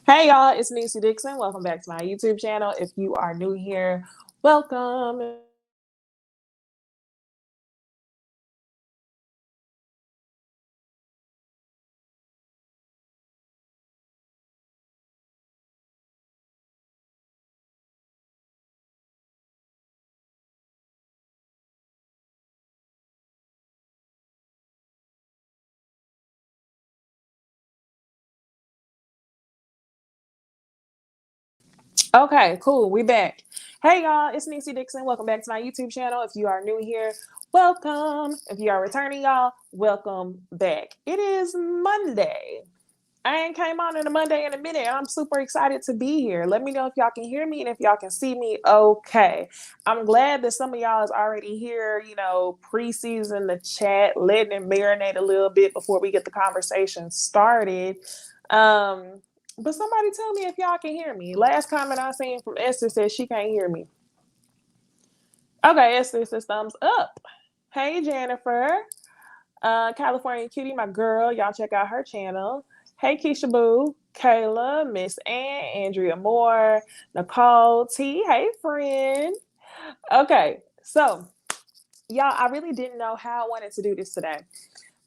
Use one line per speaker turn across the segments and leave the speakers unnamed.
Hey y'all, it's Necey Dixon. Welcome back to my YouTube channel. If you are new here, welcome. If you are returning, welcome back. Okay, cool. We back. Hey y'all, it's Necey Dixon. Welcome back to my YouTube channel. If you are new here, welcome. If you are returning, y'all, welcome back. It is Monday. I ain't came on in a Monday in a minute. I'm super excited to be here. Let me know if y'all can hear me and if y'all can see me okay. I'm glad that some of y'all is already here, preseason the chat, letting it marinate a little bit before we get the conversation started. Um, but somebody tell me if y'all can hear me. Last comment I seen from Esther says she can't hear me. Okay, Esther says thumbs up. Hey Jennifer. California Kitty, my girl. Y'all check out her channel. Hey, Keisha Boo, Kayla, Miss Ann, Andrea Moore, Nicole T. Hey, friend. Okay, so y'all, I really didn't know how I wanted to do this today.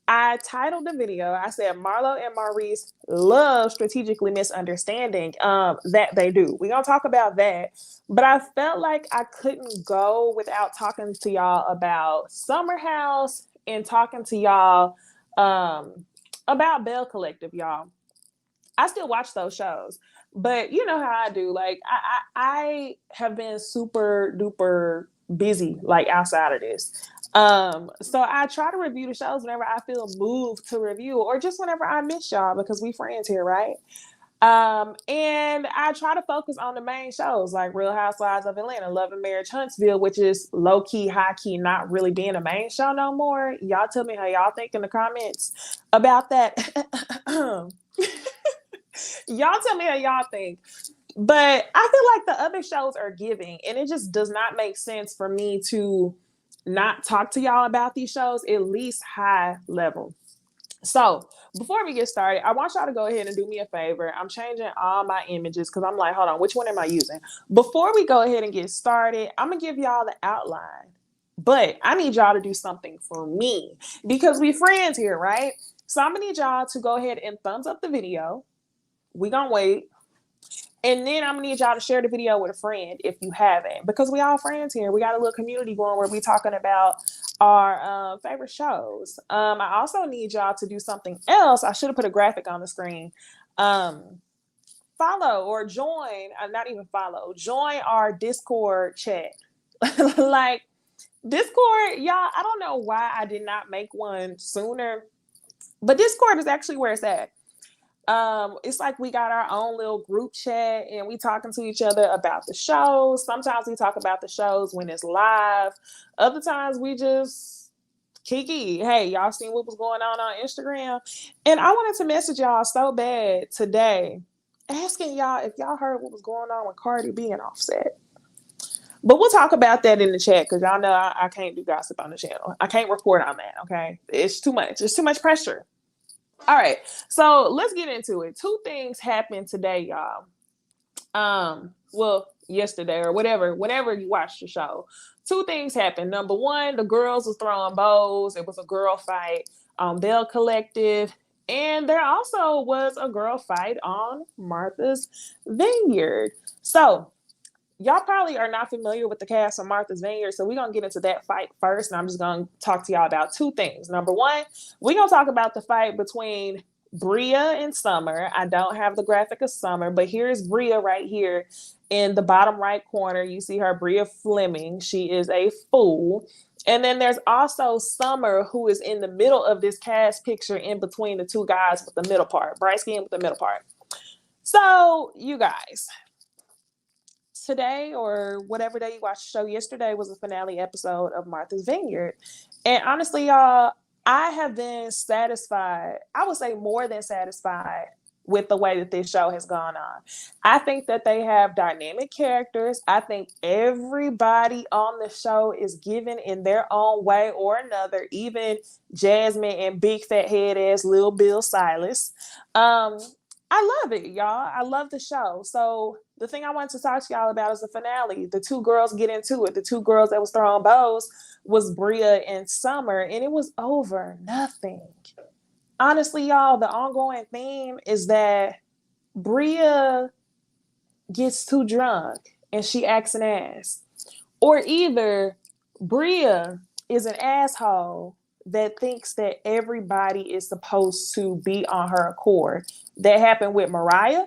I titled the video, I said Marlo and Maurice love strategically misunderstanding. That they do. We're gonna talk about that. But I felt like I couldn't go without talking to y'all about Summer House and talking to y'all about Bell Collective, y'all. I still watch those shows, but you know how I do. Like I have been super duper busy like outside of this. So I try to review the shows whenever I feel moved to review, or just whenever I miss y'all because we friends here, right? And I try to focus on the main shows like Real Housewives of Atlanta, Love and Marriage Huntsville, which is low key, high key, not really being a main show no more. Y'all tell me how y'all think in the comments about that. Y'all tell me how y'all think. But I feel like the other shows are giving, and it just does not make sense for me to not talk to y'all about these shows, at least high level. So before we get started, I want y'all to go ahead and do me a favor. I'm changing all my images because I'm like, hold on, which one am I using? Before we go ahead and get started, I'm gonna give y'all the outline. But I need y'all to do something for me because we friends here, right? So I'm gonna need y'all to go ahead and thumbs up the video. We gonna wait. And then I'm gonna need y'all to share the video with a friend if you haven't, because we all friends here. We got a little community going where we talking about our favorite shows. I also need y'all to do something else. I should have put a graphic on the screen. Um, Follow or join, not even follow, join our Discord chat. Like Discord, y'all, I don't know why I did not make one sooner, but Discord is actually where it's at. It's like we got our own little group chat and we talking to each other about the shows. Sometimes we talk about the shows when it's live. Other times we just kiki. Hey, y'all seen what was going on Instagram? And I wanted to message y'all so bad today, asking y'all if y'all heard what was going on with Cardi B and Offset. But we'll talk about that in the chat because y'all know I can't do gossip on the channel. I can't report on that. Okay, it's too much. It's too much pressure. All right, so let's get into it. Two things happened today, y'all. Well, yesterday or whatever, whenever you watch the show. Two things happened. Number one, the girls was throwing bows. It was a girl fight on Bell Collective. And there also was a girl fight on Martha's Vineyard. So y'all probably are not familiar with the cast of Martha's Vineyard, so we're gonna get into that fight first, and I'm just gonna talk to y'all about two things. Number one, we're gonna talk about the fight between Bria and Summer. I don't have the graphic of Summer, but here's Bria right here in the bottom right corner. You see her, Bria Fleming. She is a fool. And then there's also Summer, who is in the middle of this cast picture in between the two guys with the middle part, bright skin with the middle part. So, you guys, today or whatever day you watched the show, yesterday was the finale episode of Martha's Vineyard. And honestly, y'all, I have been satisfied. I would say more than satisfied with the way that this show has gone on. I think that they have dynamic characters. I think everybody on the show is given in their own way or another, even Jasmine and big fat head ass Lil Bill Silas. Um, I love it, y'all. I love the show. So the thing I wanted to talk to y'all about is the finale. The two girls get into it. The two girls that was throwing bows was Bria and Summer, and it was over nothing. Honestly, y'all, the ongoing theme is that Bria gets too drunk and she acts an ass. Or either Bria is an asshole that thinks that everybody is supposed to be on her accord. That happened with Mariah,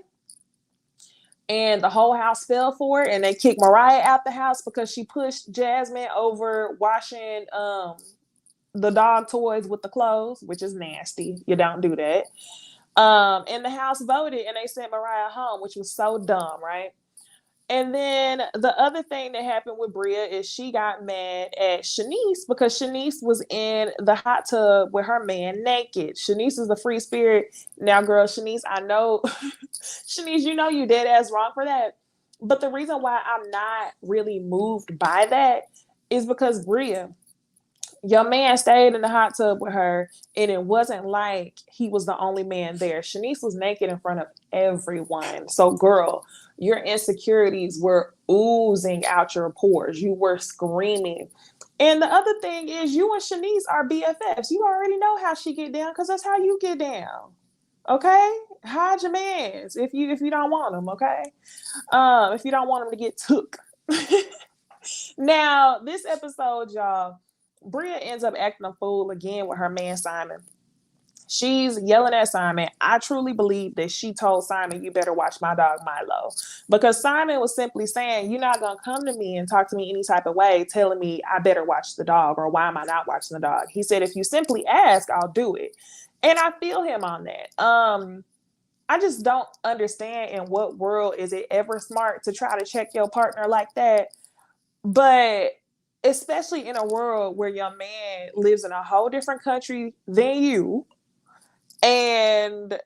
and the whole house fell for it, and they kicked Mariah out the house because she pushed Jasmine over washing the dog toys with the clothes, which is nasty. You don't do that. And the house voted and they sent Mariah home, which was so dumb, right? And then the other thing that happened with Bria is she got mad at Shanice because Shanice was in the hot tub with her man naked. Shanice is a free spirit. Now, girl, Shanice, I know, Shanice, you know you dead ass wrong for that. But the reason why I'm not really moved by that is because Bria, your man stayed in the hot tub with her, and it wasn't like he was the only man there. Shanice was naked in front of everyone. So, girl, your insecurities were oozing out your pores. You were screaming. And the other thing is, you and Shanice are BFFs. You already know how she get down because that's how you get down. Okay, hide your mans if you don't want them. Okay, if you don't want them to get took. Now, this episode, y'all, Bria ends up acting a fool again with her man Simon. She's yelling at Simon. I truly believe that she told Simon, you better watch my dog Milo. Because Simon was simply saying, you're not going to come to me and talk to me any type of way telling me I better watch the dog, or why am I not watching the dog? He said, if you simply ask, I'll do it. And I feel him on that. I just don't understand in what world is it ever smart to try to check your partner like that. But especially in a world where your man lives in a whole different country than you, and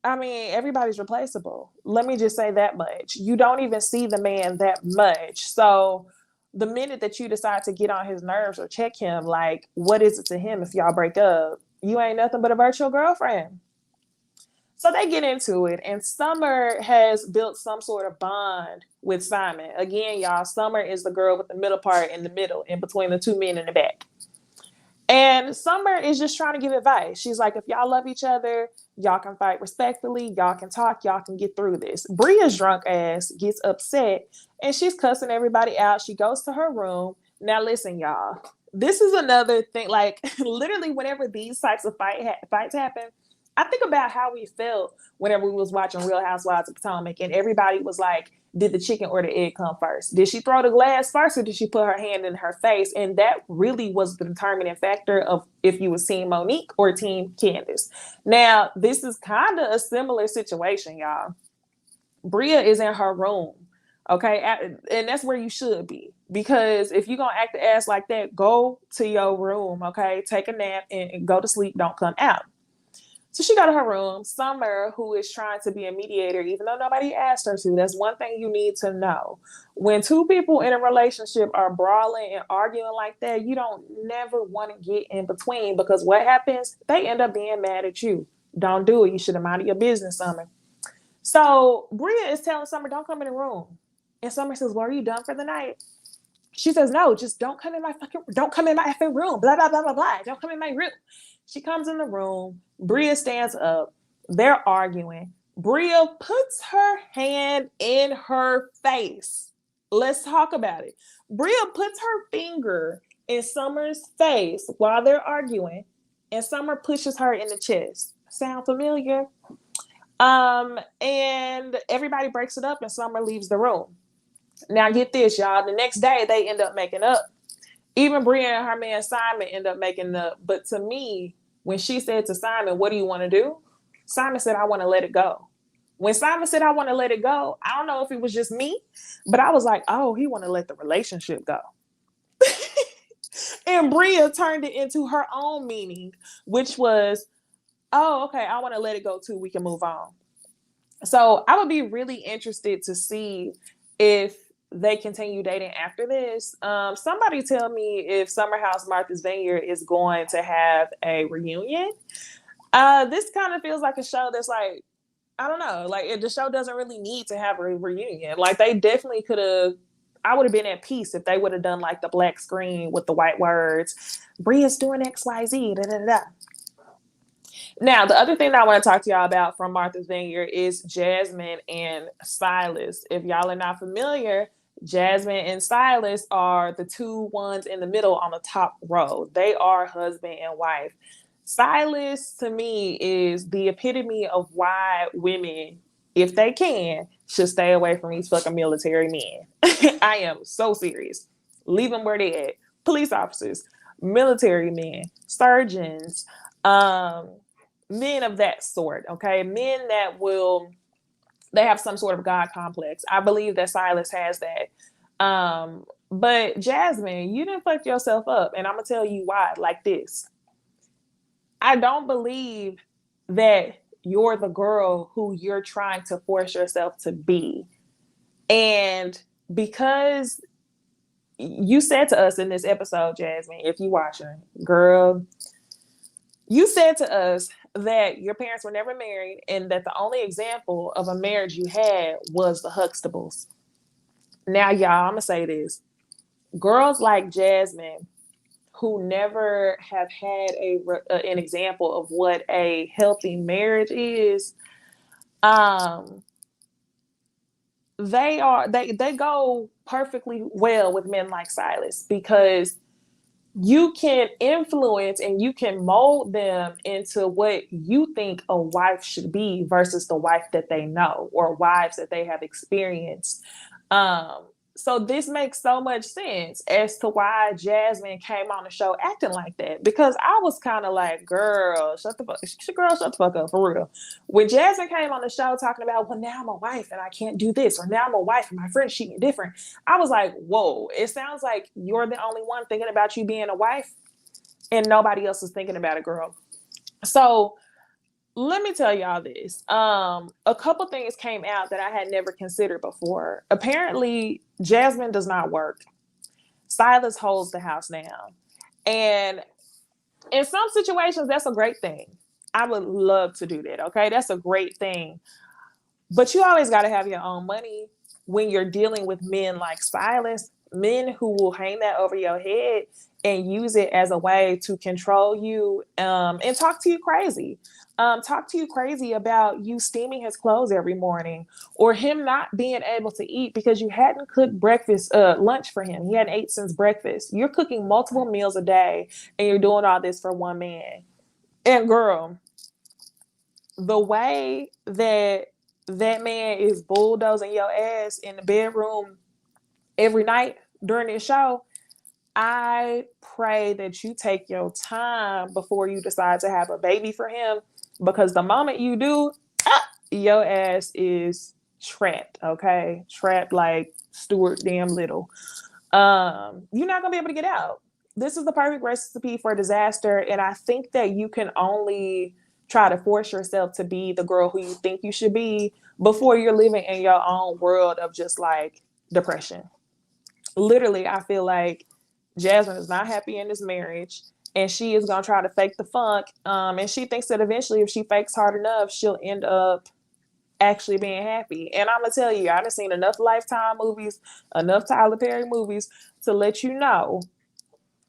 I mean, everybody's replaceable. Let me just say that much. You don't even see the man that much. So the minute that you decide to get on his nerves or check him, like, what is it to him if y'all break up? You ain't nothing but a virtual girlfriend. So they get into it, and Summer has built some sort of bond with Simon. Again, y'all, Summer is the girl with the middle part in the middle, in between the two men in the back. And Summer is just trying to give advice. She's like, if y'all love each other, y'all can fight respectfully, y'all can talk, y'all can get through this. Bria's drunk ass gets upset, and she's cussing everybody out. She goes to her room. Now, listen, y'all, this is another thing. Like, literally, whenever these types of fights happen, I think about how we felt whenever we was watching Real Housewives of Potomac, and everybody was like, did the chicken or the egg come first? Did she throw the glass first, or did she put her hand in her face? And that really was the determining factor of if you was Team Monique or Team Candace. Now, this is kind of a similar situation, y'all. Bria is in her room, okay? And that's where you should be. Because if you're going to act the ass like that, go to your room, okay? Take a nap and go to sleep. Don't come out. So she got to her room. Summer, who is trying to be a mediator, even though nobody asked her to, that's one thing you need to know. When two people in a relationship are brawling and arguing like that, you don't never want to get in between, because what happens? They end up being mad at you. Don't do it. You should have minded your business, Summer. So Bria is telling Summer, don't come in the room. And Summer says, well, are you done for the night? She says, no, just don't come in my effing room. Blah, blah, blah, blah, blah. Don't come in my room. She comes in the room. Bria stands up. They're arguing. Bria puts her hand in her face. Let's talk about it. Bria puts her finger in Summer's face while they're arguing, and Summer pushes her in the chest. Sound familiar? And everybody breaks it up, and Summer leaves the room. Now get this, y'all. The next day, they end up making up. Even Bria and her man Simon end up making up. But to me, when she said to Simon, what do you want to do? Simon said, I want to let it go. When Simon said, I want to let it go, I don't know if it was just me, but I was like, oh, he want to let the relationship go. And Bria turned it into her own meaning, which was, oh, okay, I want to let it go too. We can move on. So I would be really interested to see if they continue dating after this. Somebody tell me if Summer House Martha's Vineyard is going to have a reunion. This kind of feels like a show that's like I don't know. Like, the show doesn't really need to have a reunion. Like, they definitely could have. I would have been at peace if they would have done like the black screen with the white words. Bria's doing XYZ. Da, da, da. Now, the other thing that I want to talk to y'all about from Martha's Vineyard is Jasmine and Silas. If y'all are not familiar, Jasmine and Silas are the two ones in the middle on the top row. They are husband and wife. Silas, to me, is the epitome of why women, if they can, should stay away from these fucking military men. I am so serious. Leave them where they at. Police officers, military men, surgeons, men of that sort, okay? Men that they have some sort of God complex. I believe that Silas has that. But Jasmine, you didn't fuck yourself up, and I'm gonna tell you why. Like this, I don't believe that you're the girl who you're trying to force yourself to be. And because you said to us in this episode, Jasmine, if you watching, girl, you said to us that your parents were never married and that the only example of a marriage you had was the Huxtables. Now, y'all, I'm going to say this. Girls like Jasmine, who never have had an example of what a healthy marriage is, they go perfectly well with men like Silas, because you can influence and you can mold them into what you think a wife should be versus the wife that they know or wives that they have experienced. So this makes so much sense as to why Jasmine came on the show acting like that, because I was kind of like, girl, shut the fuck up, for real. When Jasmine came on the show talking about, well, now I'm a wife and I can't do this, or now I'm a wife and my friend's cheating different, I was like, whoa, it sounds like you're the only one thinking about you being a wife and nobody else is thinking about it, girl. So let me tell y'all this. A couple things came out that I had never considered before. Apparently, Jasmine does not work. Silas holds the house now. And in some situations, that's a great thing. I would love to do that, okay? That's a great thing. But you always got to have your own money when you're dealing with men like Silas, men who will hang that over your head and use it as a way to control you, and talk to you crazy. Talk to you crazy about you steaming his clothes every morning, or him not being able to eat because you hadn't cooked lunch for him. He hadn't ate since breakfast. You're cooking multiple meals a day and you're doing all this for one man. And girl, the way that man is bulldozing your ass in the bedroom every night during this show, I pray that you take your time before you decide to have a baby for him, because the moment you do, your ass is trapped, okay? Trapped like Stuart damn Little. You're not gonna be able to get out. This is the perfect recipe for disaster, and I think that you can only try to force yourself to be the girl who you think you should be before you're living in your own world of just like depression. Literally, I feel like Jasmine is not happy in this marriage, and she is gonna try to fake the funk. And she thinks that eventually, if she fakes hard enough, she'll end up actually being happy. And I'm gonna tell you, I've seen enough Lifetime movies, enough Tyler Perry movies to let you know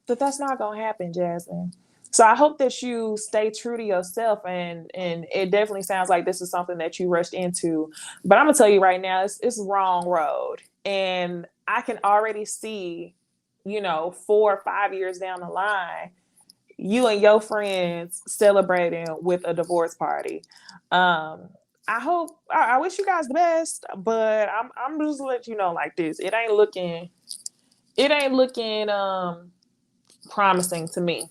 that that's not gonna happen, Jasmine. So I hope that you stay true to yourself, and it definitely sounds like this is something that you rushed into. But I'm gonna tell you right now, it's wrong road, and I can already see, 4 or 5 years down the line, you and your friends celebrating with a divorce party. I wish you guys the best, but I'm just letting you know like this. It ain't looking promising to me.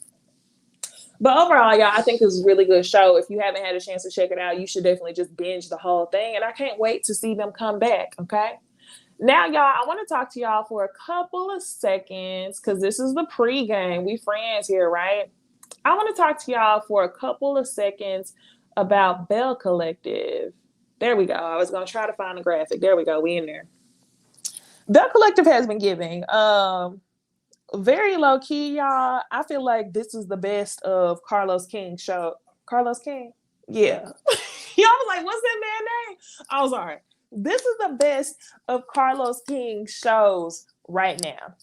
But overall, y'all, I think it's a really good show. If you haven't had a chance to check it out, you should definitely just binge the whole thing. And I can't wait to see them come back, okay? Now, y'all, I want to talk to y'all for a couple of seconds, because this is the pregame. We friends here, right? I want to talk to y'all for a couple of seconds about Bell Collective. There we go. I was going to try to find the graphic. There we go. We in there. Bell Collective has been giving. Very low key, y'all. I feel like this is the best of Carlos King's show. Carlos King? Yeah. Y'all was like, what's that man name? I'm sorry. This is the best of Carlos King's shows right now.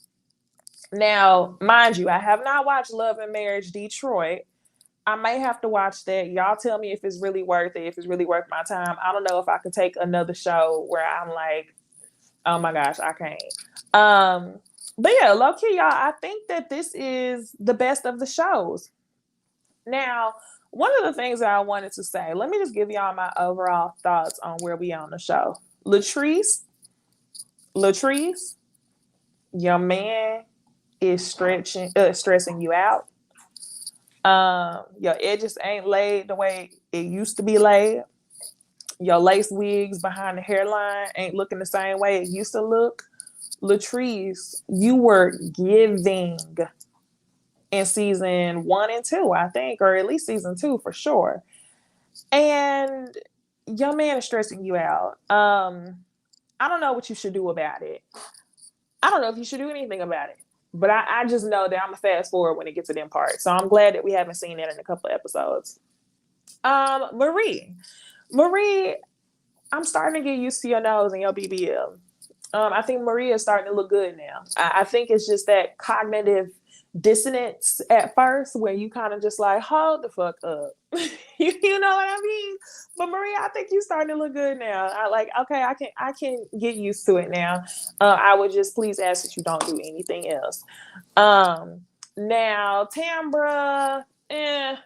Now, mind you, I have not watched Love and Marriage Detroit. I may have to watch that. Y'all tell me if it's really worth it, if it's really worth my time. I don't know if I could take another show where I'm like, oh my gosh, I can't. But yeah, low key, y'all, I think that this is the best of the shows. Now, one of the things that I wanted to say, let me just give y'all my overall thoughts on where we are on the show. Latrice, your man is stressing you out. Your edges ain't laid the way it used to be laid. Your lace wigs behind the hairline ain't looking the same way it used to look. Latrice, you were giving in season 1 and 2, I think, or at least season 2 for sure. And your man is stressing you out. I don't know what you should do about it. I don't know if you should do anything about it. But I just know that I'm going to fast forward when it gets to them parts. So I'm glad that we haven't seen that in a couple of episodes. Marie, I'm starting to get used to your nose and your BBL. I think Marie is starting to look good now. I think it's just that cognitive dissonance at first when you kind of just like, hold the fuck up. you know what I mean? But Maria, I think you starting to look good now. Okay, I can get used to it now. I would just please ask that you don't do anything else. Now Tambra, I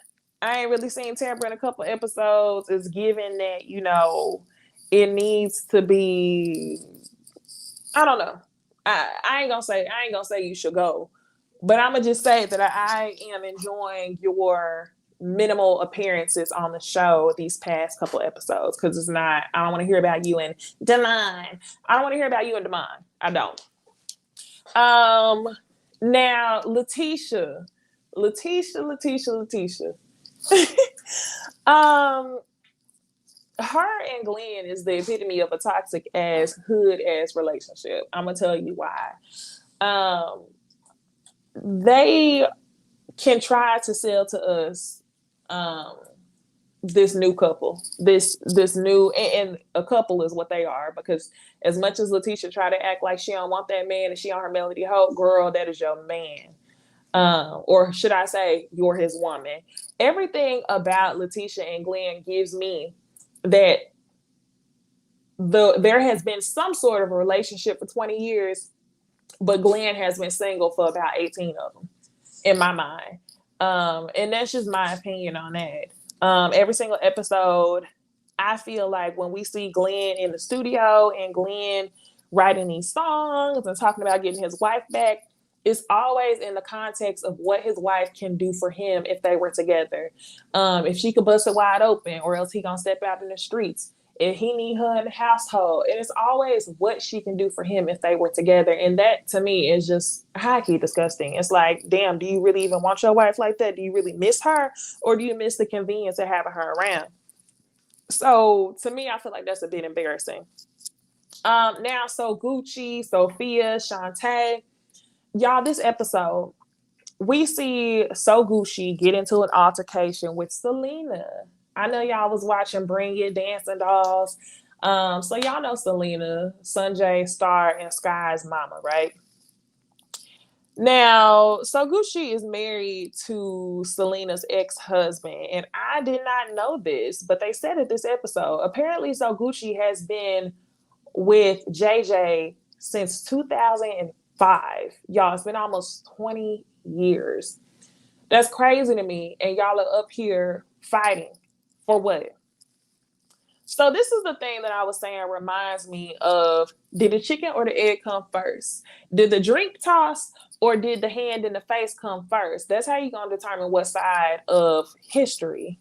ain't really seen Tambra in a couple episodes. It's given that, it needs to be, I don't know. I ain't gonna say you should go. But I'm going to just say that I am enjoying your minimal appearances on the show these past couple episodes because it's not, I don't want to hear about you and Demone. I don't want to hear about you and Demone. I don't. Now, Letitia. Her and Glenn is the epitome of a toxic ass, hood ass relationship. I'm going to tell you why. They can try to sell to us this new couple, this new, and a couple is what they are, because as much as Letitia try to act like she don't want that man and she on her Melody Hope, girl, that is your man. Or should I say, you're his woman. Everything about Letitia and Glenn gives me that there has been some sort of a relationship for 20 years, but Glenn has been single for about 18 of them, in my mind. And that's just my opinion on that. Every single episode, I feel like when we see Glenn in the studio and Glenn writing these songs and talking about getting his wife back, it's always in the context of what his wife can do for him if they were together. If she could bust it wide open, or else he gonna step out in the streets. If he need her in the household. And it's always what she can do for him if they were together. And that, to me, is just high-key disgusting. It's like, damn, do you really even want your wife like that? Do you really miss her? Or do you miss the convenience of having her around? So, to me, I feel like that's a bit embarrassing. Now, so Gucci, Sophia, Shantae. Y'all, this episode, we see So Gucci get into an altercation with Selena. I know y'all was watching Bring It, Dancing Dolls. So y'all know Selena, Sanjay, Star, and Sky's mama, right? Now, So Gucci is married to Selena's ex-husband, and I did not know this, but they said it this episode. Apparently, So Gucci has been with JJ since 2005. Y'all, it's been almost 20 years. That's crazy to me, and y'all are up here fighting. For what? So this is the thing that I was saying reminds me of, did the chicken or the egg come first? Did the drink toss or did the hand in the face come first? That's how you're going to determine what side of history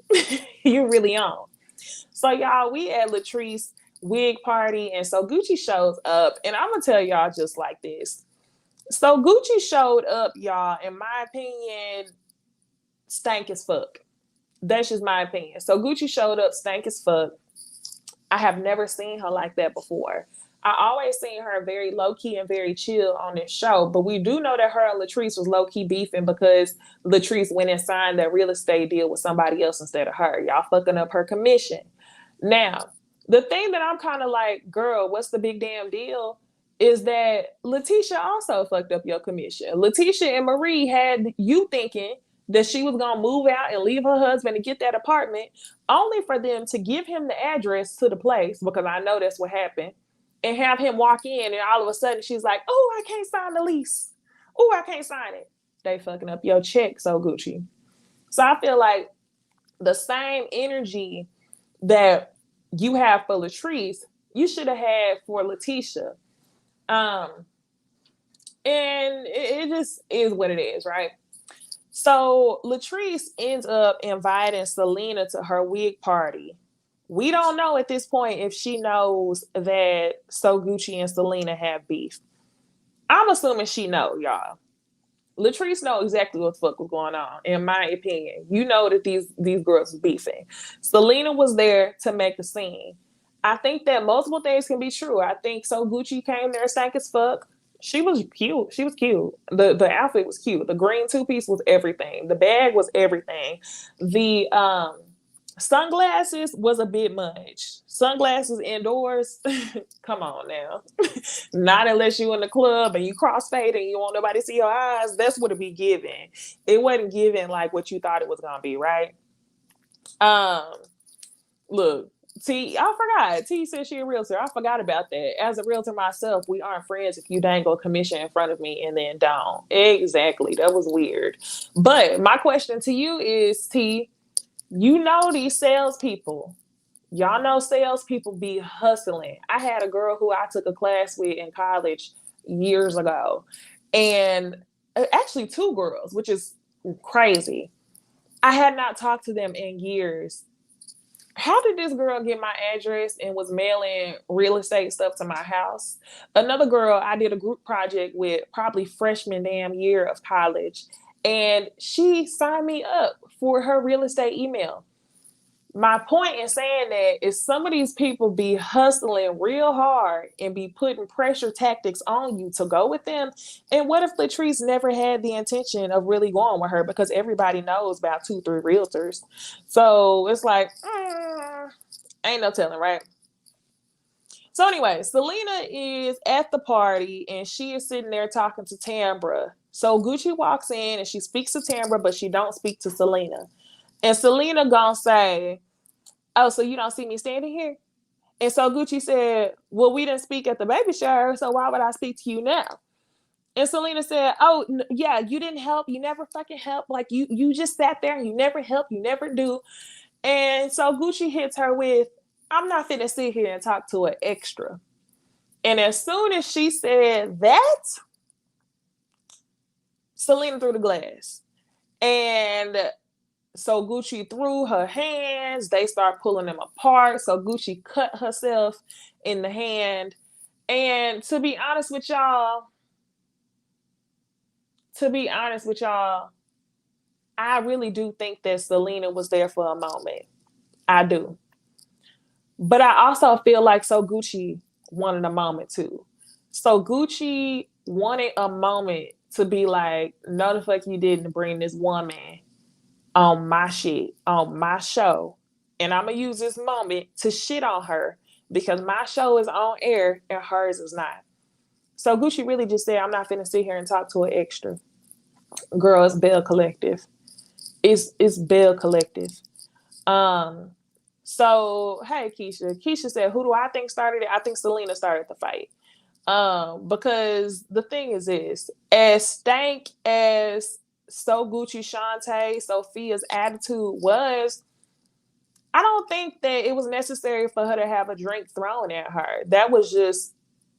you're really on. So y'all, we at Latrice wig party, and So Gucci shows up, and I'm going to tell y'all just like this. So Gucci showed up, y'all, in my opinion, stank as fuck. That's just my opinion. So Gucci showed up stank as fuck. I have never seen her like that before. I always seen her very low-key and very chill on this show, but we do know that her and Latrice was low-key beefing because Latrice went and signed that real estate deal with somebody else instead of her. Y'all fucking up her commission. Now, the thing that I'm kind of like, girl, what's the big damn deal? Is that Letitia also fucked up your commission. Letitia and Marie had you thinking that she was gonna move out and leave her husband and get that apartment, only for them to give him the address to the place, because I know that's what happened, and have him walk in, and all of a sudden she's like, "Oh, I can't sign the lease. Oh, I can't sign it." They fucking up your check, so Gucci. So I feel like the same energy that you have for Latrice, you should have had for Letitia. Um, and it just is what it is, right? So Latrice ends up inviting Selena to her wig party. We don't know at this point if she knows that So Gucci and Selena have beef. I'm assuming she know, y'all. Latrice know exactly what the fuck was going on, in my opinion. You know that these girls was beefing. Selena was there to make a scene. I think that multiple things can be true. I think So Gucci came there stank as fuck. She was cute. She was cute. The outfit was cute. The green two-piece was everything. The bag was everything. The sunglasses was a bit much. Sunglasses indoors, come on now. Not unless you in the club and you crossfade and you want nobody to see your eyes. That's what it be giving. It wasn't giving like what you thought it was gonna be, right? Um, Look, T, I forgot. T said she a realtor. I forgot about that. As a realtor myself, we aren't friends if you dangle a commission in front of me and then don't. Exactly. That was weird. But my question to you is, T, you know these salespeople. Y'all know salespeople be hustling. I had a girl who I took a class with in college years ago, and actually two girls, which is crazy. I had not talked to them in years. How did this girl get my address and was mailing real estate stuff to my house? Another girl I did a group project with, probably freshman damn year of college, and she signed me up for her real estate email. My point in saying that is some of these people be hustling real hard and be putting pressure tactics on you to go with them. And what if Latrice never had the intention of really going with her, because everybody knows about 2, 3 realtors? So it's like, ain't no telling, right? So anyway, Selena is at the party and she is sitting there talking to Tambra. So Gucci walks in and she speaks to Tambra, but she don't speak to Selena. And Selena gonna say, "Oh, so you don't see me standing here?" And so Gucci said, "Well, we didn't speak at the baby shower, so why would I speak to you now?" And Selena said, "Oh, yeah, you didn't help. You never fucking help. Like you just sat there and you never help. You never do." And so Gucci hits her with, "I'm not finna sit here and talk to an extra." And as soon as she said that, Selena threw the glass. And so Gucci threw her hands. They start pulling them apart. So Gucci cut herself in the hand. And to be honest with y'all, I really do think that Selena was there for a moment. I do. But I also feel like So Gucci wanted a moment too. So Gucci wanted a moment to be like, "No, the fuck you didn't bring this woman on my shit, on my show. And I'm going to use this moment to shit on her because my show is on air and hers is not." So Gucci really just said, "I'm not finna sit here and talk to an extra." Girl, it's Bell Collective. It's Bell Collective. Um, so hey Keisha. Keisha said, "Who do I think started it?" I think Selena started the fight. Because the thing is this, as stank as So Gucci, Shantae, Sophia's attitude was, I don't think that it was necessary for her to have a drink thrown at her. That was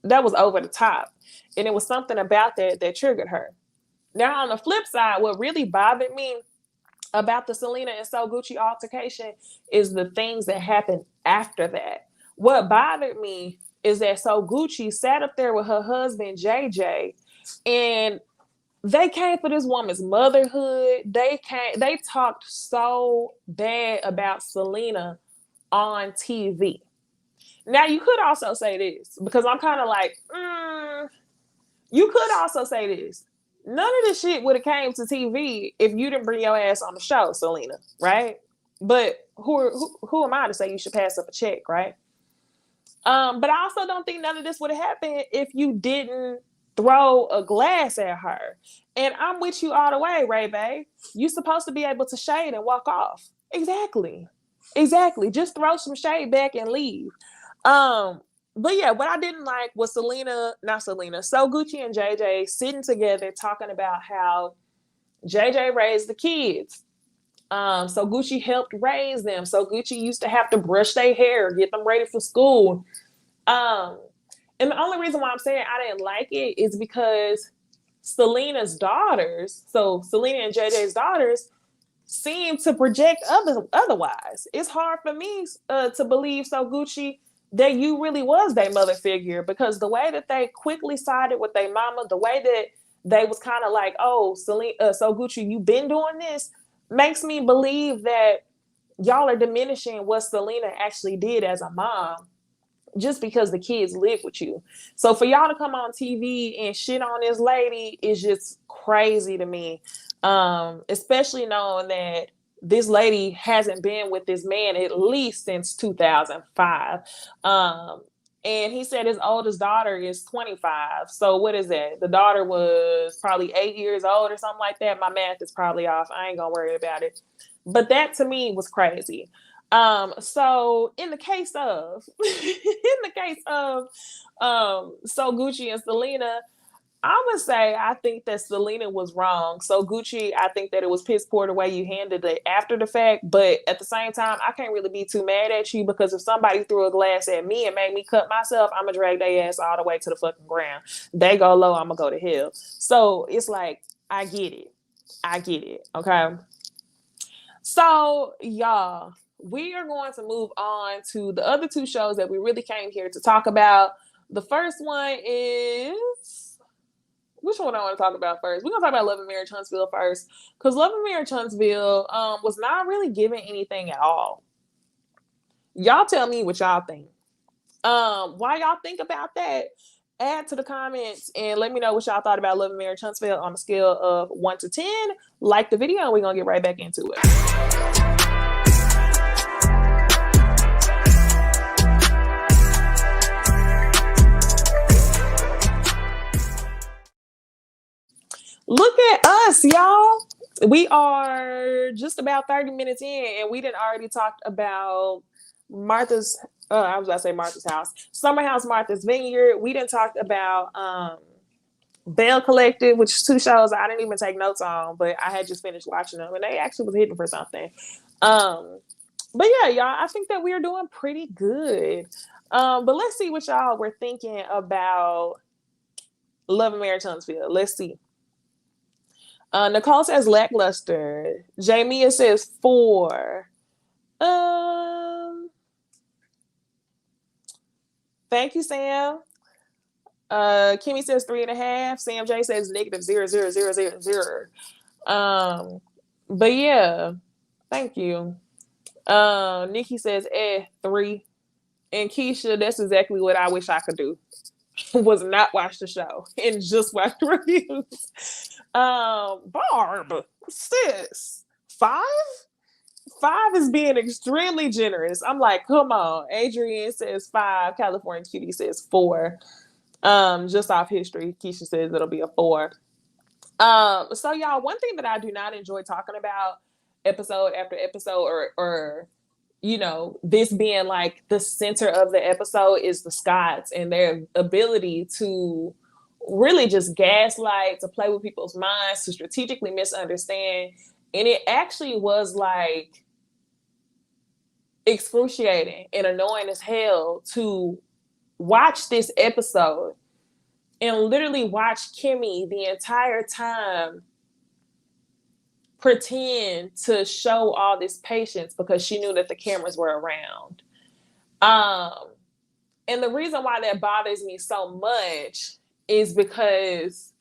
over the top. And it was something about that that triggered her. Now, on the flip side, what really bothered me about the Selena and So Gucci altercation is the things that happened after that. What bothered me is that So Gucci sat up there with her husband, JJ, and they came for this woman's motherhood. They talked so bad about Selena on TV. Now you could also say this, because I'm kind of like, you could also say this. None of this shit would have came to TV if you didn't bring your ass on the show, Selena, right? But who am I to say you should pass up a check, right? But I also don't think none of this would have happened if you didn't throw a glass at her. And I'm with you all the way, Ray Bay. You're supposed to be able to shade and walk off. Exactly. Exactly. Just throw some shade back and leave. But yeah, what I didn't like was So Gucci and JJ sitting together talking about how JJ raised the kids. So Gucci helped raise them. So Gucci used to have to brush their hair, get them ready for school. Um, and the only reason why I'm saying I didn't like it is because Selena's daughters, so Selena and JJ's daughters, seem to project otherwise. It's hard for me to believe, So Gucci, that you really was their mother figure, because the way that they quickly sided with their mama, the way that they was kind of like, oh, Selena, So Gucci, you been doing this, makes me believe that y'all are diminishing what Selena actually did as a mom just because the kids live with you. So for y'all to come on TV and shit on this lady is just crazy to me. Especially knowing that this lady hasn't been with this man at least since 2005. And he said his oldest daughter is 25. So what is that? The daughter was probably 8 years old or something like that. My math is probably off. I ain't gonna worry about it. But that to me was crazy. So in the case of So Gucci and Selena, I would say I think that Selena was wrong. So Gucci, I think that it was piss poor the way you handled it after the fact. But at the same time, I can't really be too mad at you, because if somebody threw a glass at me and made me cut myself, I'm gonna drag their ass all the way to the fucking ground. They go low, I'm gonna go to hell. So it's like, I get it. Okay. So y'all, we are going to move on to the other two shows that we really came here to talk about. The first one is, which one I want to talk about first? We're going to talk about Love and Marriage Huntsville first, because Love and Marriage Huntsville was not really giving anything at all. Y'all tell me what y'all think. Why y'all think about that? Add to the comments and let me know what y'all thought about Love and Marriage Huntsville on a scale of 1 to 10. Like the video and we're going to get right back into it. Look at us, y'all. We are just about 30 minutes in and we didn't already talked about Martha's, I was about to say Martha's House, Summer House, Martha's Vineyard. We didn't talk about Bell Collective, which is two shows I didn't even take notes on, but I had just finished watching them and they actually was hitting for something. But yeah, y'all, I think that we are doing pretty good. But let's see what y'all were thinking about Love and Marriage Huntsville. Let's see. Nicole says lackluster. Jamia says 4. Thank you, Sam. Kimmy says 3.5. Sam J says -0.0000. But yeah, thank you. Nikki says 3. And Keisha, that's exactly what I wish I could do. Was not watch the show and just watch the reviews. Barb, sis, 5 is being extremely generous. I'm like, come on. Adrienne says 5. California Cutie says 4. Just off history, Keisha says it'll be a 4. So y'all, one thing that I do not enjoy talking about episode after episode, or you know, this being like the center of the episode, is the Scotts and their ability to really just gaslight, to play with people's minds, to strategically misunderstand. And it actually was like excruciating and annoying as hell to watch this episode and literally watch Kimmy the entire time pretend to show all this patience because she knew that the cameras were around. And the reason why that bothers me so much is because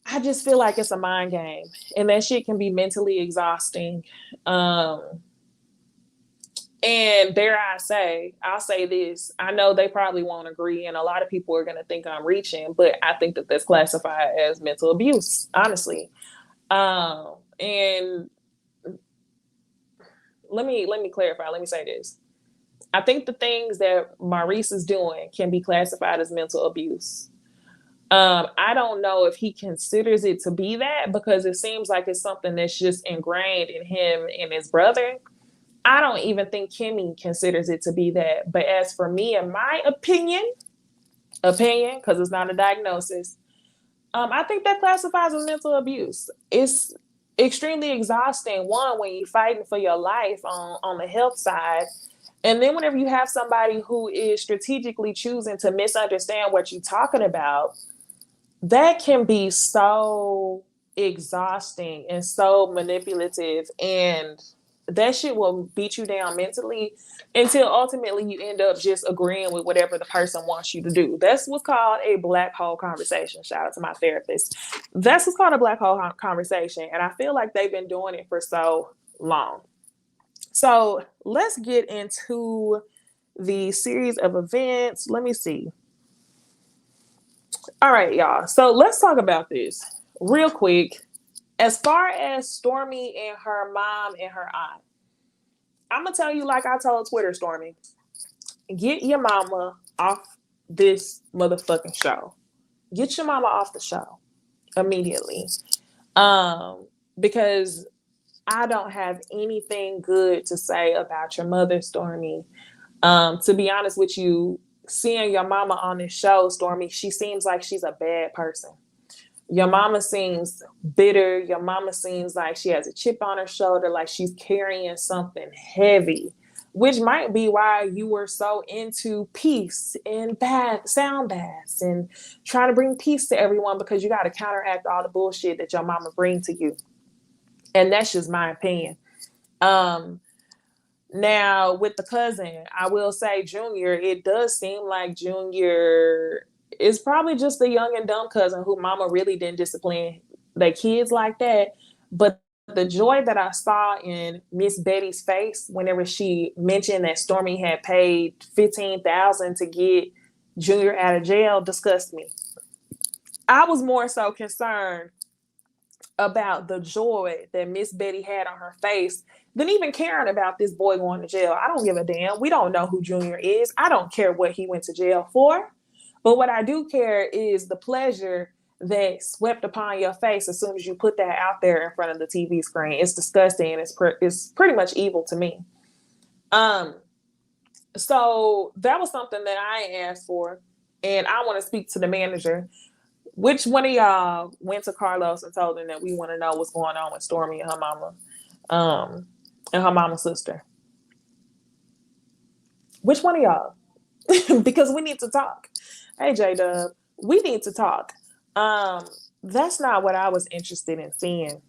I just feel like it's a mind game and that shit can be mentally exhausting. And dare I say, I'll say this, I know they probably won't agree and a lot of people are going to think I'm reaching, but I think that that's classified as mental abuse, honestly. And let me clarify. Let me say this. I think the things that Maurice is doing can be classified as mental abuse. I don't know if he considers it to be that because it seems like it's something that's just ingrained in him and his brother. I don't even think Kimmy considers it to be that. But as for me and my opinion, because it's not a diagnosis, I think that classifies as mental abuse. It's extremely exhausting. One, when you're fighting for your life on the health side. And then whenever you have somebody who is strategically choosing to misunderstand what you're talking about, that can be so exhausting and so manipulative. And that shit will beat you down mentally until ultimately you end up just agreeing with whatever the person wants you to do. That's what's called a black hole conversation. Shout out to my therapist. That's what's called a black hole conversation. And I feel like they've been doing it for so long. So let's get into the series of events. Let me see. All right, y'all. So let's talk about this real quick. As far as Stormi and her mom and her aunt, I'm going to tell you like I told Twitter, Stormi, get your mama off this motherfucking show. Get your mama off the show immediately. Because I don't have anything good to say about your mother, Stormi. To be honest with you, seeing your mama on this show, Stormi, she seems like she's a bad person. Your mama seems bitter. Your mama seems like she has a chip on her shoulder, like she's carrying something heavy, which might be why you were so into peace and sound baths and trying to bring peace to everyone, because you got to counteract all the bullshit that your mama brings to you. And that's just my opinion. Now, with the cousin, I will say Junior, it does seem like Junior is probably just a young and dumb cousin who mama really didn't discipline their kids like that. But the joy that I saw in Miss Betty's face whenever she mentioned that Stormi had paid $15,000 to get Junior out of jail disgusted me. I was more so concerned about the joy that Miss Betty had on her face than even caring about this boy going to jail. I don't give a damn. We don't know who Junior is. I don't care what he went to jail for. But what I do care is the pleasure that swept upon your face as soon as you put that out there in front of the TV screen. It's disgusting, and it's pretty much evil to me. So that was something that I asked for, and I want to speak to the manager. Which one of y'all went to Carlos and told him that we want to know what's going on with Stormi and her mama, and her mama's sister? Which one of y'all? Because we need to talk. Hey, J-Dub, we need to talk. That's not what I was interested in seeing.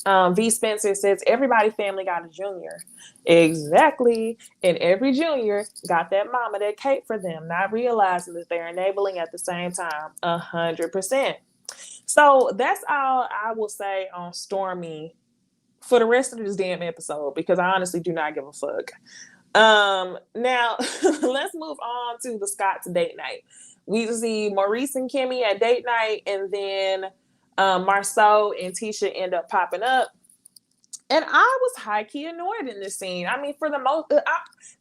V. Spencer says, everybody family got a Junior. Exactly. And every Junior got that mama that cape for them, not realizing that they're enabling at the same time. 100%. So that's all I will say on Stormi for the rest of this damn episode, because I honestly do not give a fuck. Now let's move on to the Scott's date night. We see Maurice and Kimmy at date night, and then Marceau and Tisha end up popping up. And I was high-key annoyed in this scene. I mean, for the most,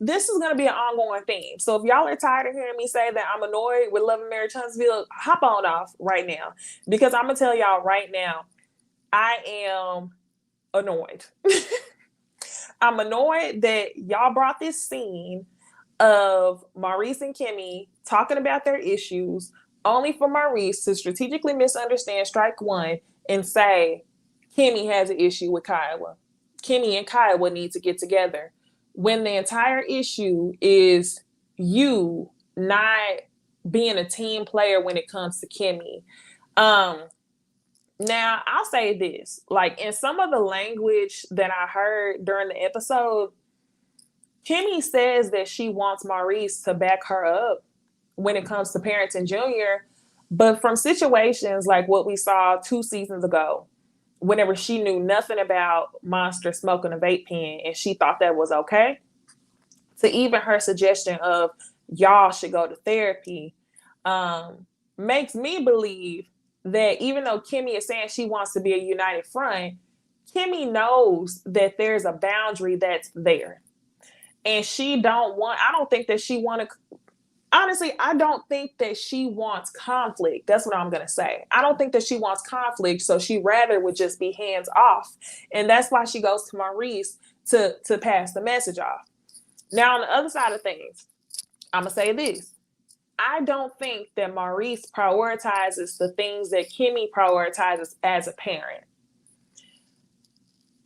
this is going to be an ongoing theme. So if y'all are tired of hearing me say that I'm annoyed with Love and Marriage Huntsville, hop on off right now. Because I'm going to tell y'all right now, I am annoyed. I'm annoyed that y'all brought this scene of Maurice and Kimmy talking about their issues, only for Maurice to strategically misunderstand strike one and say Kimmy has an issue with Kiowa. Kimmy and Kiowa need to get together, when the entire issue is you not being a team player when it comes to Kimmy. Now, I'll say this, like in some of the language that I heard during the episode, Kimmy says that she wants Maurice to back her up when it comes to parenting Junior. But from situations like what we saw 2 seasons ago, whenever she knew nothing about Monster smoking a vape pen and she thought that was okay, to even her suggestion of y'all should go to therapy, makes me believe that even though Kimmy is saying she wants to be a united front, Kimmy knows that there's a boundary that's there. And I don't think that she want to, honestly, I don't think that she wants conflict. That's what I'm going to say. I don't think that she wants conflict. So she rather would just be hands off. And that's why she goes to Maurice to pass the message off. Now, on the other side of things, I'm going to say this. I don't think that Maurice prioritizes the things that Kimmy prioritizes as a parent.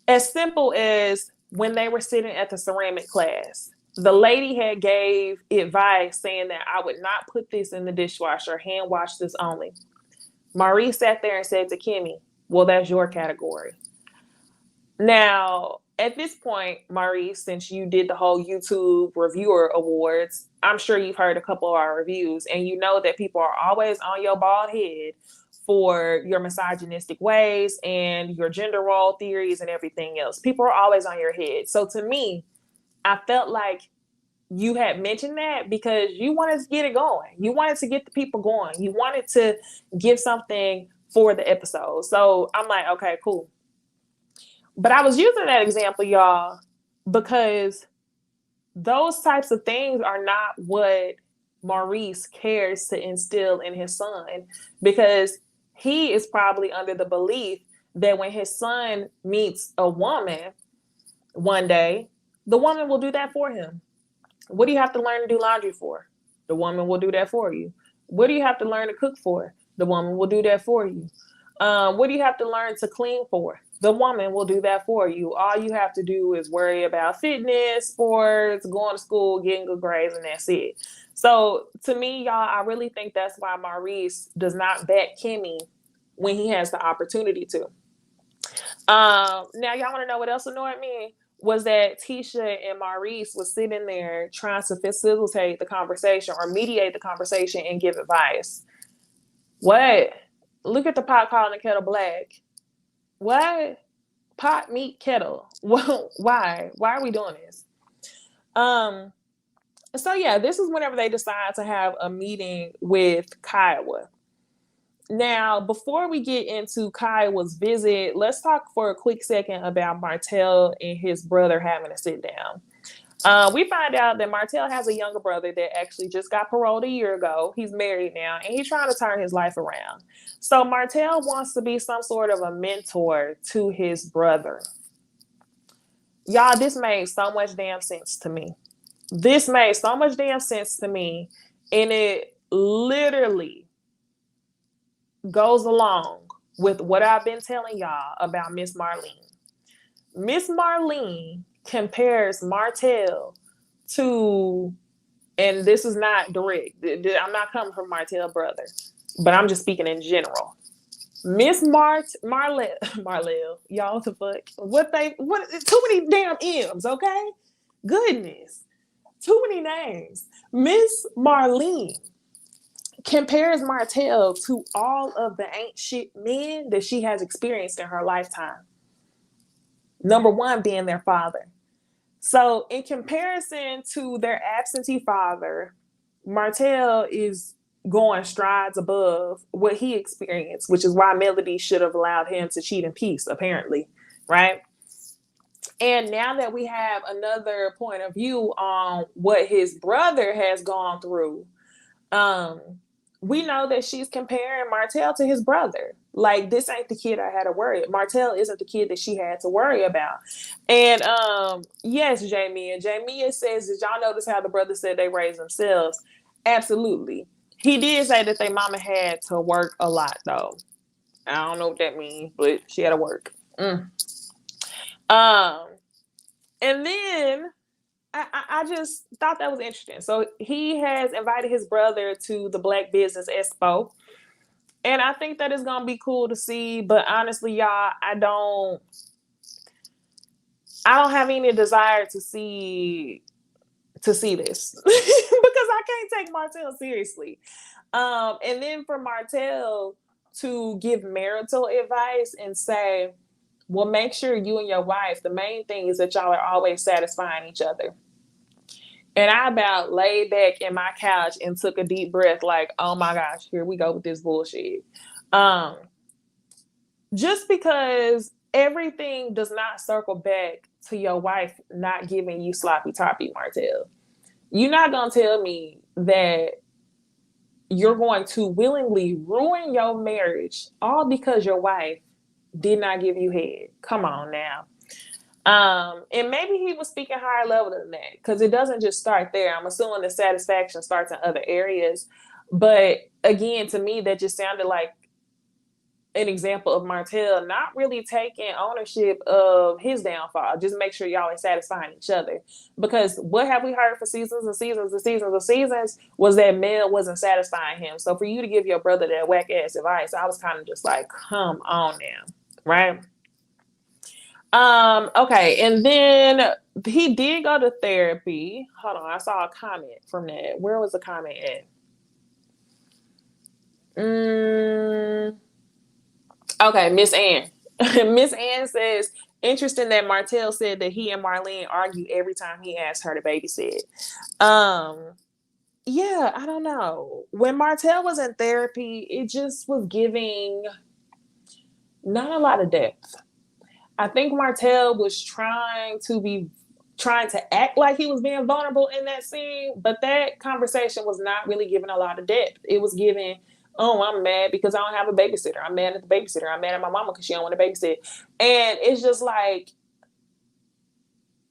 As simple as when they were sitting at the ceramic class, the lady had gave advice saying that I would not put this in the dishwasher, hand wash this only. Maurice sat there and said to Kimmy, well, that's your category. Now, at this point, Maurice, since you did the whole YouTube Reviewer Awards, I'm sure you've heard a couple of our reviews, and you know that people are always on your bald head for your misogynistic ways and your gender role theories and everything else. People are always on your head. So to me, I felt like you had mentioned that because you wanted to get it going. You wanted to get the people going. You wanted to give something for the episode. So I'm like, okay, cool. But I was using that example, y'all, because those types of things are not what Maurice cares to instill in his son, because he is probably under the belief that when his son meets a woman one day, the woman will do that for him. What do you have to learn to do laundry for? The woman will do that for you. What do you have to learn to cook for? The woman will do that for you. What do you have to learn to clean for? The woman will do that for you. All you have to do is worry about fitness, sports, going to school, getting good grades, and that's it. So to me, y'all, I really think that's why Maurice does not back Kimmy when he has the opportunity to. Now, y'all want to know what else annoyed me? Was that Tisha and Maurice was sitting there trying to facilitate the conversation or mediate the conversation and give advice. What? Look at the pot calling the kettle black. What? Pot, meat, kettle. Well, why? Why are we doing this? So yeah, this is whenever they decide to have a meeting with Kiowa. Now, before we get into Kiowa's visit, let's talk for a quick second about Martell and his brother having a sit down. We find out that Martell has a younger brother that actually just got paroled a year ago. He's married now, and he's trying to turn his life around. So Martell wants to be some sort of a mentor to his brother. Y'all, this made so much damn sense to me. This made so much damn sense to me, and it literally goes along with what I've been telling y'all about Miss Marlene. Miss Marlene compares Martell to, and this is not direct, I'm not coming from Martell brother, but I'm just speaking in general. Miss Marlo, y'all, what the fuck? What too many damn M's, okay? Goodness. Too many names. Miss Marlene compares Martell to all of the ain't shit men that she has experienced in her lifetime. Number one being their father. So in comparison to their absentee father, Martell is going strides above what he experienced, which is why Melody should have allowed him to cheat in peace, apparently, right? And now that we have another point of view on what his brother has gone through, we know that she's comparing Martell to his brother. Like, this ain't the kid I had to worry about. Martell isn't the kid that she had to worry about. And yes, Jamia says, did y'all notice how the brother said they raised themselves? Absolutely. He did say that their mama had to work a lot, though. I don't know what that means, but she had to work. And then I just thought that was interesting. So he has invited his brother to the Black Business Expo. And I think that is going to be cool to see. But honestly, y'all, I don't have any desire to see this because I can't take Martell seriously. And then for Martell to give marital advice and say, well, make sure you and your wife, the main thing is that y'all are always satisfying each other. And I about laid back in my couch and took a deep breath like, oh my gosh, here we go with this bullshit. Just because everything does not circle back to your wife not giving you sloppy toppy, Martell. You're not going to tell me that you're going to willingly ruin your marriage all because your wife did not give you head. Come on now. And maybe he was speaking higher level than that, because it doesn't just start there. I'm assuming the satisfaction starts in other areas. But again, to me, that just sounded like an example of Martell not really taking ownership of his downfall. Just make sure y'all are satisfying each other. Because what have we heard for seasons and seasons and seasons and seasons was that Mel wasn't satisfying him. So for you to give your brother that whack ass advice, I was kind of just like, come on now, right? Okay, and then he did go to therapy. Hold on, I saw a comment from that. Where was the comment at? Okay, Miss Ann. Miss Ann says, interesting that Martell said that he and Marlene argue every time he asked her to babysit. Yeah, I don't know. When Martell was in therapy, it just was giving not a lot of depth. I think Martell was trying to act like he was being vulnerable in that scene, but that conversation was not really giving a lot of depth. It was giving, oh, I'm mad because I don't have a babysitter. I'm mad at the babysitter. I'm mad at my mama because she don't want to babysit. And it's just like,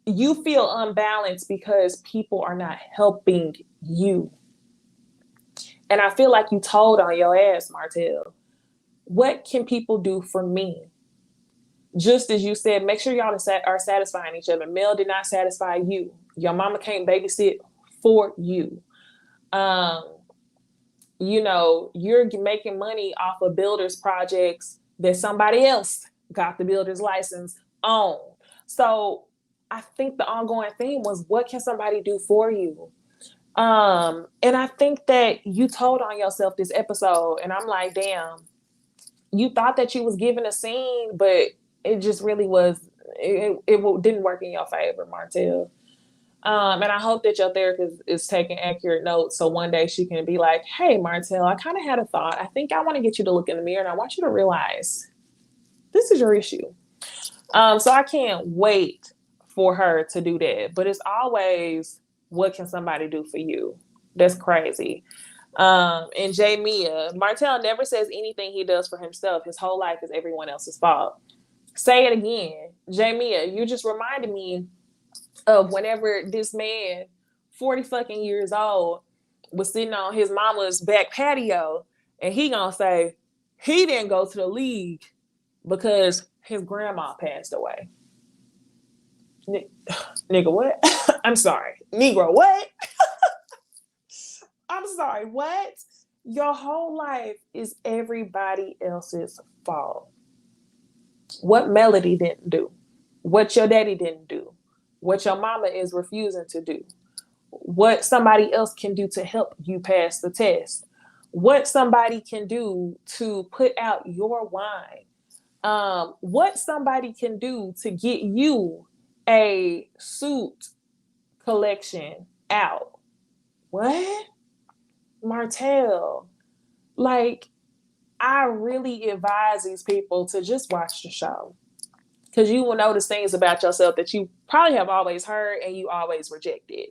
you feel unbalanced because people are not helping you. And I feel like you told on your ass, Martell. What can people do for me? Just as you said, make sure y'all are satisfying each other. Mel did not satisfy you. Your mama can't babysit for you. You know, you're making money off of builders projects that somebody else got the builder's license on. So I think the ongoing theme was, what can somebody do for you? And I think that you told on yourself this episode, and I'm like, damn, you thought that you was giving a scene, but it just really was, it didn't work in your favor, Martell. And I hope that your therapist is taking accurate notes, so one day she can be like, hey, Martell, I kind of had a thought. I think I want to get you to look in the mirror, and I want you to realize this is your issue. So I can't wait for her to do that. But it's always, what can somebody do for you? That's crazy. And J. Mia, Martell never says anything he does for himself. His whole life is everyone else's fault. Say it again. J. Mia, you just reminded me of whenever this man, 40 fucking years old, was sitting on his mama's back patio, and he gonna say he didn't go to the league because his grandma passed away. Nigga, what? I'm sorry. Negro, what? I'm sorry, what? Your whole life is everybody else's fault. What Melody didn't do, what your daddy didn't do, what your mama is refusing to do, what somebody else can do to help you pass the test, what somebody can do to put out your wine, what somebody can do to get you a suit collection out. What? Martell, like, I really advise these people to just watch the show, because you will notice things about yourself that you probably have always heard and you always rejected.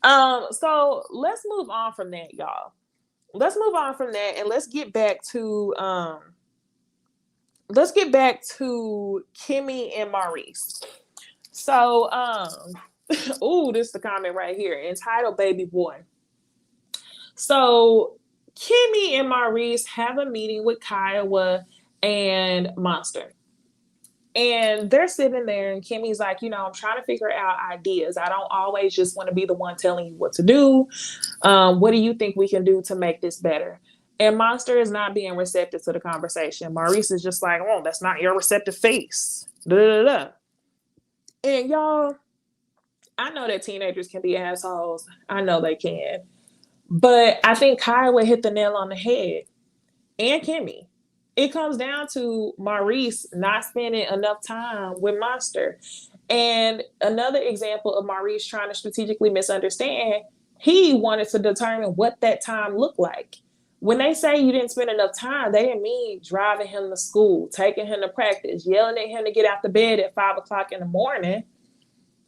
So let's move on from that, y'all. Let's move on from that, and let's get back to Kimmy and Maurice. So ooh, this is the comment right here, entitled Baby Boy. So Kimmy and Maurice have a meeting with Kiowa and Monster. And they're sitting there, and Kimmy's like, I'm trying to figure out ideas. I don't always just want to be the one telling you what to do. What do you think we can do to make this better? And Monster is not being receptive to the conversation. Maurice is just like, oh, that's not your receptive face. Da, da, da. And y'all, I know that teenagers can be assholes. I know they can. But I think Kiowa hit the nail on the head. And Kimmy. It comes down to Maurice not spending enough time with Monster. And another example of Maurice trying to strategically misunderstand, he wanted to determine what that time looked like. When they say you didn't spend enough time, they didn't mean driving him to school, taking him to practice, yelling at him to get out the bed at 5 o'clock in the morning.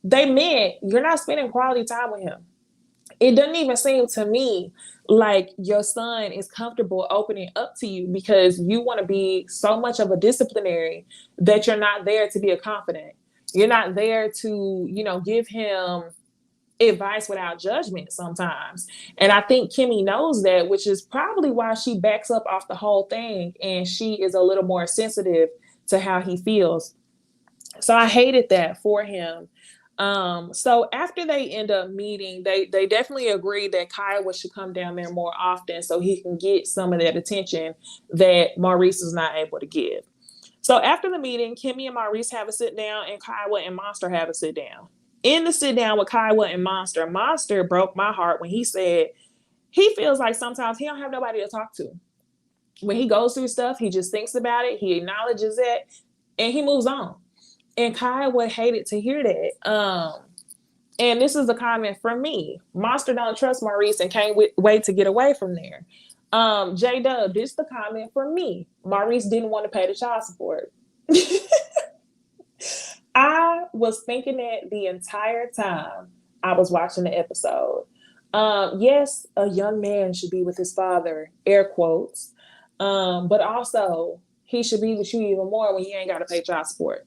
They meant you're not spending quality time with him. It doesn't even seem to me like your son is comfortable opening up to you because you want to be so much of a disciplinary that you're not there to be a confidant. You're not there to, give him advice without judgment sometimes. And I think Kimmy knows that, which is probably why she backs up off the whole thing and she is a little more sensitive to how he feels. So I hated that for him. So after they end up meeting, they definitely agreed that Kiowa should come down there more often so he can get some of that attention that Maurice is not able to give. So after the meeting, Kimmy and Maurice have a sit down and Kiowa and Monster have a sit down. In the sit down with Kiowa and Monster broke my heart when he said he feels like sometimes he don't have nobody to talk to. When he goes through stuff, he just thinks about it, he acknowledges it, and he moves on. And Kiowa hated to hear that. And this is a comment from me. Monster don't trust Maurice and can't wait to get away from there. J-Dub, this is the comment from me. Maurice didn't want to pay the child support. I was thinking that the entire time I was watching the episode. Yes, a young man should be with his father, air quotes. But also, he should be with you even more when he ain't got to pay child support.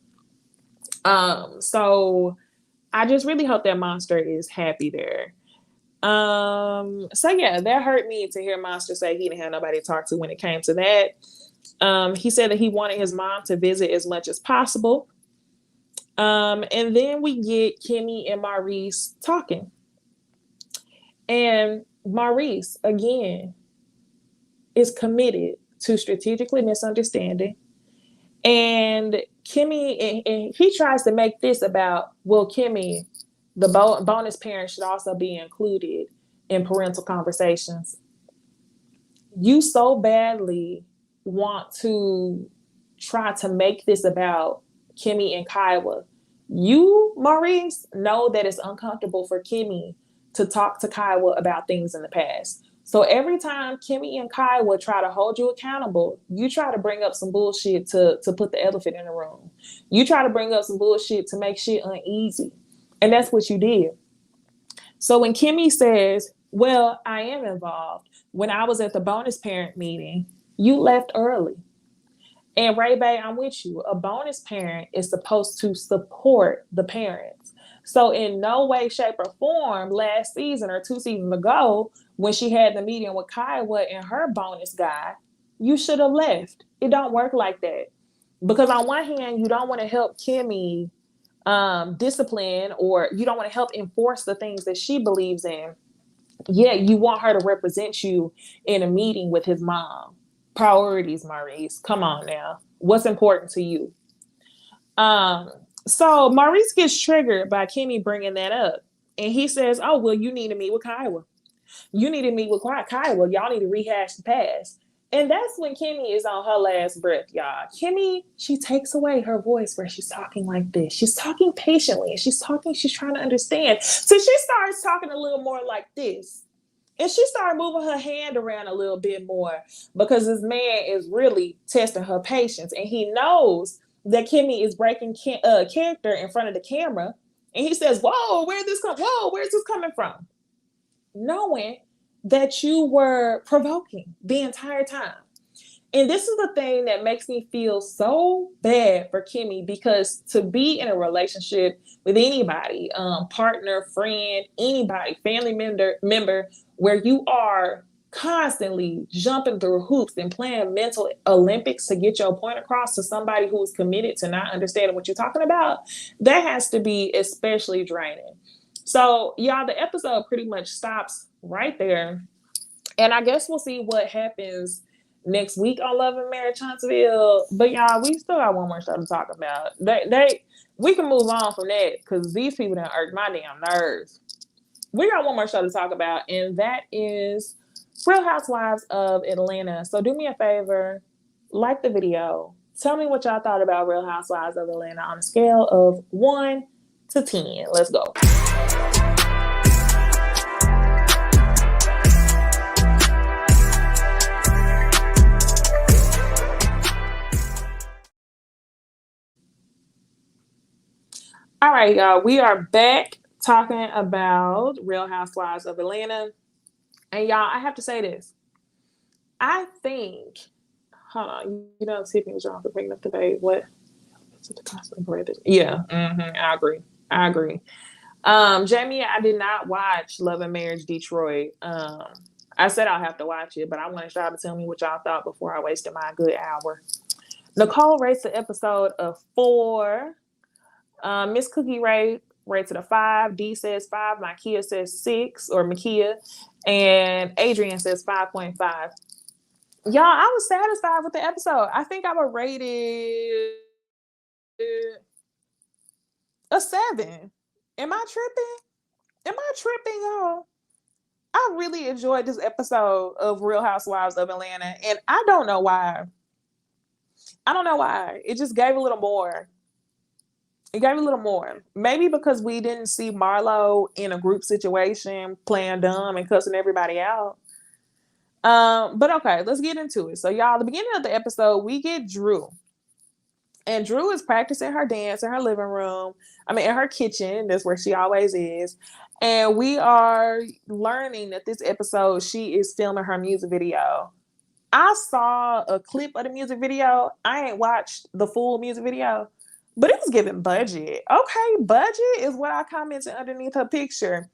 So I just really hope that Monster is happy there. So yeah, that hurt me to hear Monster say he didn't have nobody to talk to when it came to that. He said that he wanted his mom to visit as much as possible. And then we get Kimmy and Maurice talking. And Maurice, again, is committed to strategically misunderstanding. And Kimmy, and he tries to make this about, well, Kimmy, the bonus parent should also be included in parental conversations. You so badly want to try to make this about Kimmy and Kiowa. You, Maurice, know that it's uncomfortable for Kimmy to talk to Kiowa about things in the past. So every time Kimmy and Kiowa try to hold you accountable, you try to bring up some bullshit to put the elephant in the room. You try to bring up some bullshit to make shit uneasy. And that's what you did. So when Kimmy says, well, I am involved, when I was at the bonus parent meeting, you left early. And Ray Bay, I'm with you. A bonus parent is supposed to support the parents. So in no way, shape, or form, last season or 2 seasons ago, when she had the meeting with Kiowa and her bonus guy, you should have left. It don't work like that. Because on one hand, you don't want to help Kimmy discipline, or you don't want to help enforce the things that she believes in. Yet you want her to represent you in a meeting with his mom. Priorities, Maurice. Come on now. What's important to you? So Maurice gets triggered by Kimmy bringing that up. And he says, oh, well, you need to meet with Kiowa. You need to meet with Kiowa. Y'all need to rehash the past. And that's when Kimmy is on her last breath, y'all. Kimmy, she takes away her voice where she's talking like this. She's talking patiently. And she's trying to understand. So she starts talking a little more like this. And she started moving her hand around a little bit more because this man is really testing her patience. And he knows that Kimmy is breaking character in front of the camera. And he says, whoa, where's this coming from? Knowing that you were provoking the entire time. And this is the thing that makes me feel so bad for Kimmy, because to be in a relationship with anybody, partner, friend, anybody, family member, where you are constantly jumping through hoops and playing mental Olympics to get your point across to somebody who is committed to not understanding what you're talking about, that has to be especially draining. So, y'all, the episode pretty much stops right there. And I guess we'll see what happens next week on Love and Marriage Huntsville. But y'all, we still got one more show to talk about. We can move on from that because these people done irked my damn nerves. We got one more show to talk about, and that is Real Housewives of Atlanta. So do me a favor, like the video. Tell me what y'all thought about Real Housewives of Atlanta on a scale of 1 to 10. Let's go. right, y'all. We are back talking about Real Housewives of Atlanta. And y'all, I have to say this. I think, hold on, you know, Tiffany was wrong for bringing up the debate. What? Yeah, I agree. I agree. Jamie, I did not watch Love and Marriage Detroit. I said I'll have to watch it, but I wanted y'all to tell me what y'all thought before I wasted my good hour. Nicole rates the episode a 4. Miss Cookie rates it a 5. D says 5. Makia says 6, or Makia. And Adrian says 5.5. Y'all, I was satisfied with the episode. I think I would rate it a 7. Am I tripping? Y'all? I really enjoyed this episode of Real Housewives of Atlanta, and I don't know why. It just gave a little more. Maybe because we didn't see Marlo in a group situation playing dumb and cussing everybody out. But okay, let's get into it. So y'all, the beginning of the episode, we get Drew. And Drew is practicing her dance in her living room. In her kitchen. That's where she always is. And we are learning that this episode, she is filming her music video. I saw a clip of the music video. I ain't watched the full music video, but it was giving budget. Okay, budget is what I commented underneath her picture.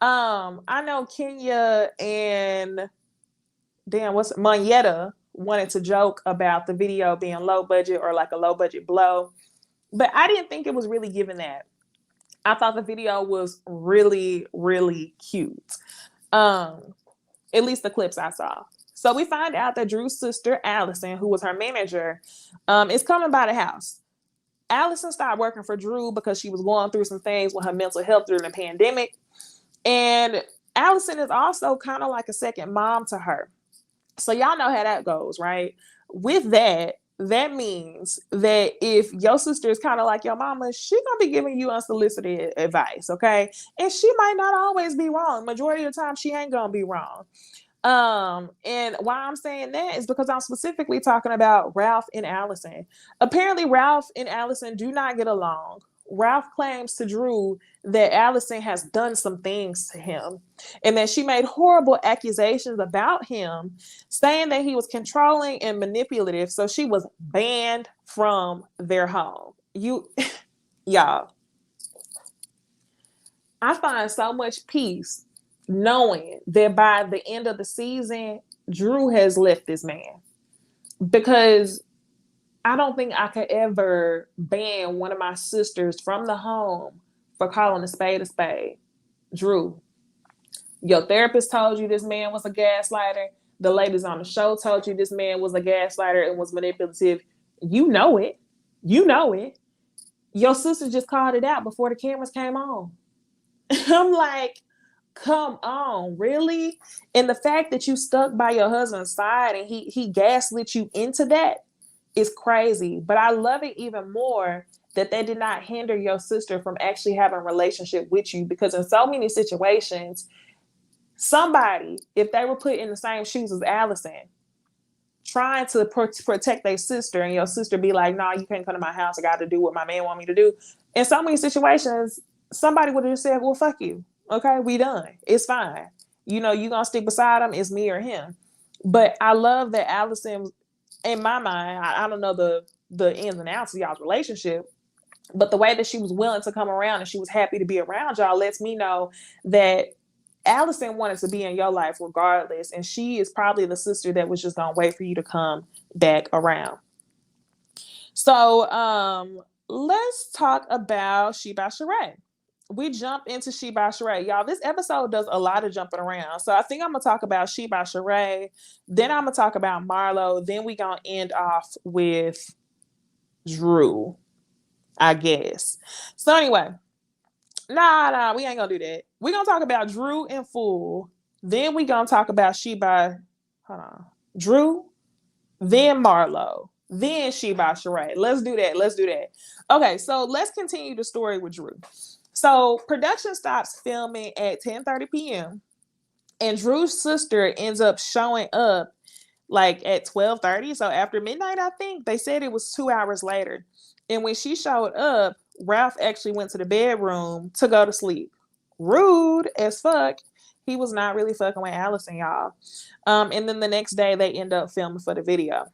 I know Kenya and Monyetta wanted to joke about the video being low budget or like a low budget blow, but I didn't think it was really giving that. I thought the video was really, really cute. At least the clips I saw. So we find out that Drew's sister, Allison, who was her manager, is coming by the house. Allison started working for Drew because she was going through some things with her mental health during the pandemic. And Allison is also kind of like a second mom to her. So y'all know how that goes, right? With that means that if your sister is kind of like your mama, she's going to be giving you unsolicited advice, okay? And she might not always be wrong. Majority of the time, she ain't going to be wrong. And why I'm saying that is because I'm specifically talking about Ralph and Allison. Apparently, Ralph and Allison do not get along. Ralph claims to Drew that Allison has done some things to him and that she made horrible accusations about him, saying that he was controlling and manipulative. So she was banned from their home. Y'all, I find so much peace knowing that by the end of the season, Drew has left this man, because I don't think I could ever ban one of my sisters from the home for calling a spade a spade. Drew, your therapist told you this man was a gaslighter. The ladies on the show told you this man was a gaslighter and was manipulative. You know it. Your sister just called it out before the cameras came on. I'm like, come on, really? And the fact that you stuck by your husband's side and he gaslit you into that is crazy. But I love it even more that they did not hinder your sister from actually having a relationship with you, because in so many situations, somebody, if they were put in the same shoes as Allison, trying to protect their sister, and your sister be like, nah, you can't come to my house, I got to do what my man want me to do. In so many situations, somebody would have just said, well, fuck you. Okay, we done. It's fine. You know, you gonna stick beside him, it's me or him. But I love that Allison, in my mind, I don't know the ins and outs of y'all's relationship, but the way that she was willing to come around and she was happy to be around y'all lets me know that Allison wanted to be in your life regardless, and she is probably the sister that was just gonna wait for you to come back around. So let's talk about She by Sheree. We jump into She by Sheree. Y'all, this episode does a lot of jumping around. So I think I'm going to talk about She by Sheree. Then I'm going to talk about Marlo. Then we going to end off with Drew, I guess. So anyway, nah, we ain't going to do that. We're going to talk about Drew in full. Then we going to talk about Drew, then Marlo, then She by Sheree. Let's do that. Okay, so let's continue the story with Drew. So production stops filming at 10:30 p.m. and Drew's sister ends up showing up like at 12:30. So after midnight, I think they said it was 2 hours later. And when she showed up, Ralph actually went to the bedroom to go to sleep. Rude as fuck. He was not really fucking with Allison, y'all. And then the next day they end up filming for the video.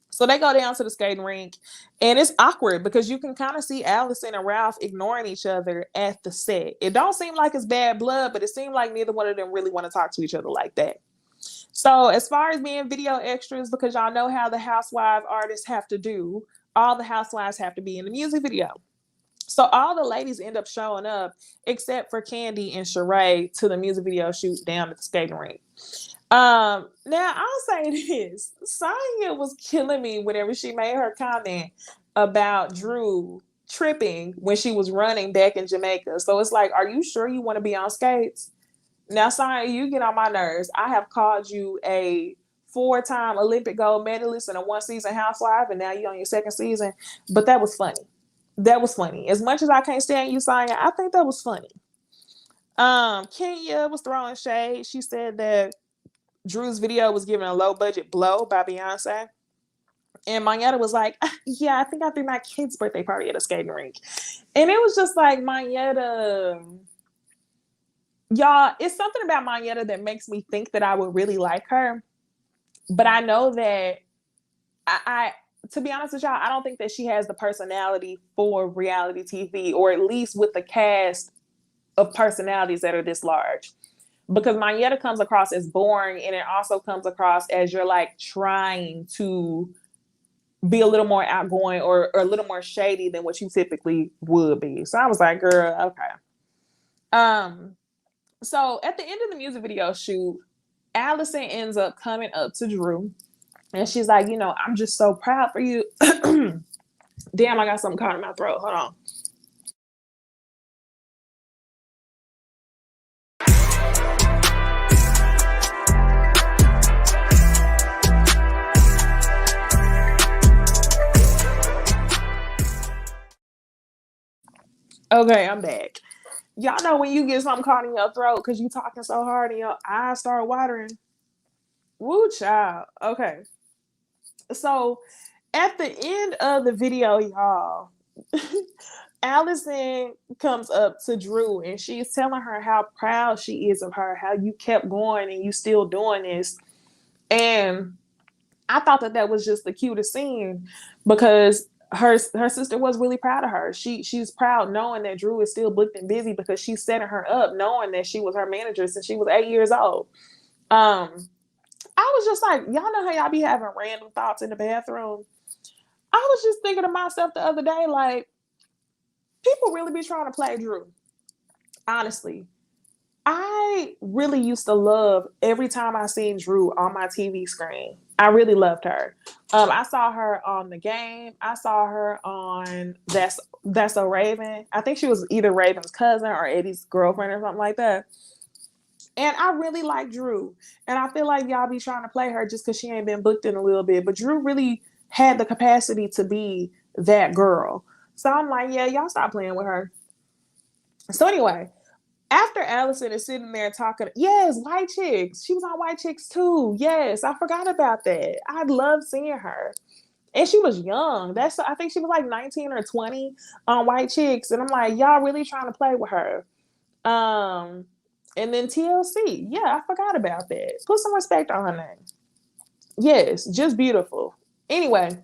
So they go down to the skating rink, and it's awkward because you can kind of see Allison and Ralph ignoring each other at the set. It don't seem like it's bad blood, but it seemed like neither one of them really want to talk to each other like that. So as far as being video extras, because y'all know how the housewife artists have to do, all the housewives have to be in the music video. So all the ladies end up showing up except for Candy and Sheree to the music video shoot down at the skating rink. Now I'll say this. Sonya was killing me whenever she made her comment about Drew tripping when she was running back in Jamaica. So it's like, are you sure you want to be on skates? Now, Sonya, you get on my nerves. I have called you a 4-time Olympic gold medalist and a 1-season housewife, and now you're on your 2nd season. But that was funny. That was funny. As much as I can't stand you, Sonya, I think that was funny. Kenya was throwing shade. She said that Drew's video was given a low-budget blow by Beyonce. And Mayetta was like, yeah, I think I threw my kid's birthday party at a skating rink. And it was just like, Mayetta, y'all, it's something about Mayetta that makes me think that I would really like her. But I know that I to be honest with y'all, I don't think that she has the personality for reality TV, or at least with the cast of personalities that are this large. Because Mayetta comes across as boring, and it also comes across as you're like trying to be a little more outgoing or a little more shady than what you typically would be. So I was like, girl, okay. So at the end of the music video shoot, Allison ends up coming up to Drew, and she's like, you know, I'm just so proud for you. Damn, I got something caught in my throat. Hold on. Okay, I'm back. Y'all know when you get something caught in your throat because you talking so hard and your eyes start watering. Woo, child. Okay. So at the end of the video, y'all, Allison comes up to Drew and she's telling her how proud she is of her, how you kept going and you still doing this. And I thought that was just the cutest scene because her sister was really proud of her. She's proud knowing that Drew is still booked and busy because she's setting her up, knowing that she was her manager since she was 8 years old. I was just like, y'all know how y'all be having random thoughts in the bathroom? I was just thinking to myself the other day, like, people really be trying to play Drew. Honestly. I really used to love every time I seen Drew on my TV screen. I really loved her. I saw her on The Game. I saw her on That's So Raven. I think she was either Raven's cousin or Eddie's girlfriend or something like that. And I really like Drew. And I feel like y'all be trying to play her just because she ain't been booked in a little bit. But Drew really had the capacity to be that girl. So I'm like, yeah, y'all stop playing with her. So anyway, after Allison is sitting there talking, yes, White Chicks. She was on White Chicks too. Yes, I forgot about that. I love seeing her. And she was young. I think she was like 19 or 20 on White Chicks. And I'm like, y'all really trying to play with her. And then TLC. Yeah, I forgot about that. Put some respect on her name. Yes, just beautiful. Anyway,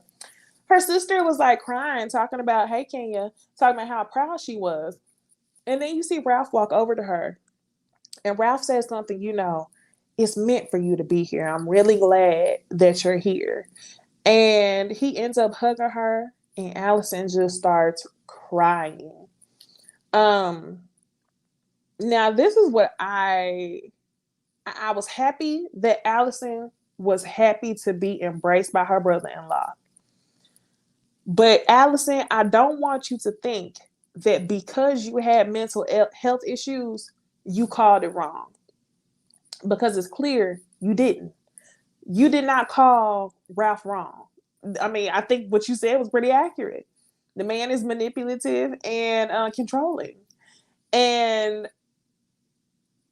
her sister was like crying, talking about, hey, Kenya, talking about how proud she was. And then you see Ralph walk over to her. And Ralph says something, you know, it's meant for you to be here. I'm really glad that you're here. And he ends up hugging her, and Allison just starts crying. Now this is what I was happy that Allison was happy to be embraced by her brother-in-law. But Allison, I don't want you to think that because you had mental health issues, you called it wrong. Because it's clear you didn't. You did not call Ralph wrong. I mean, I think what you said was pretty accurate. The man is manipulative and controlling. And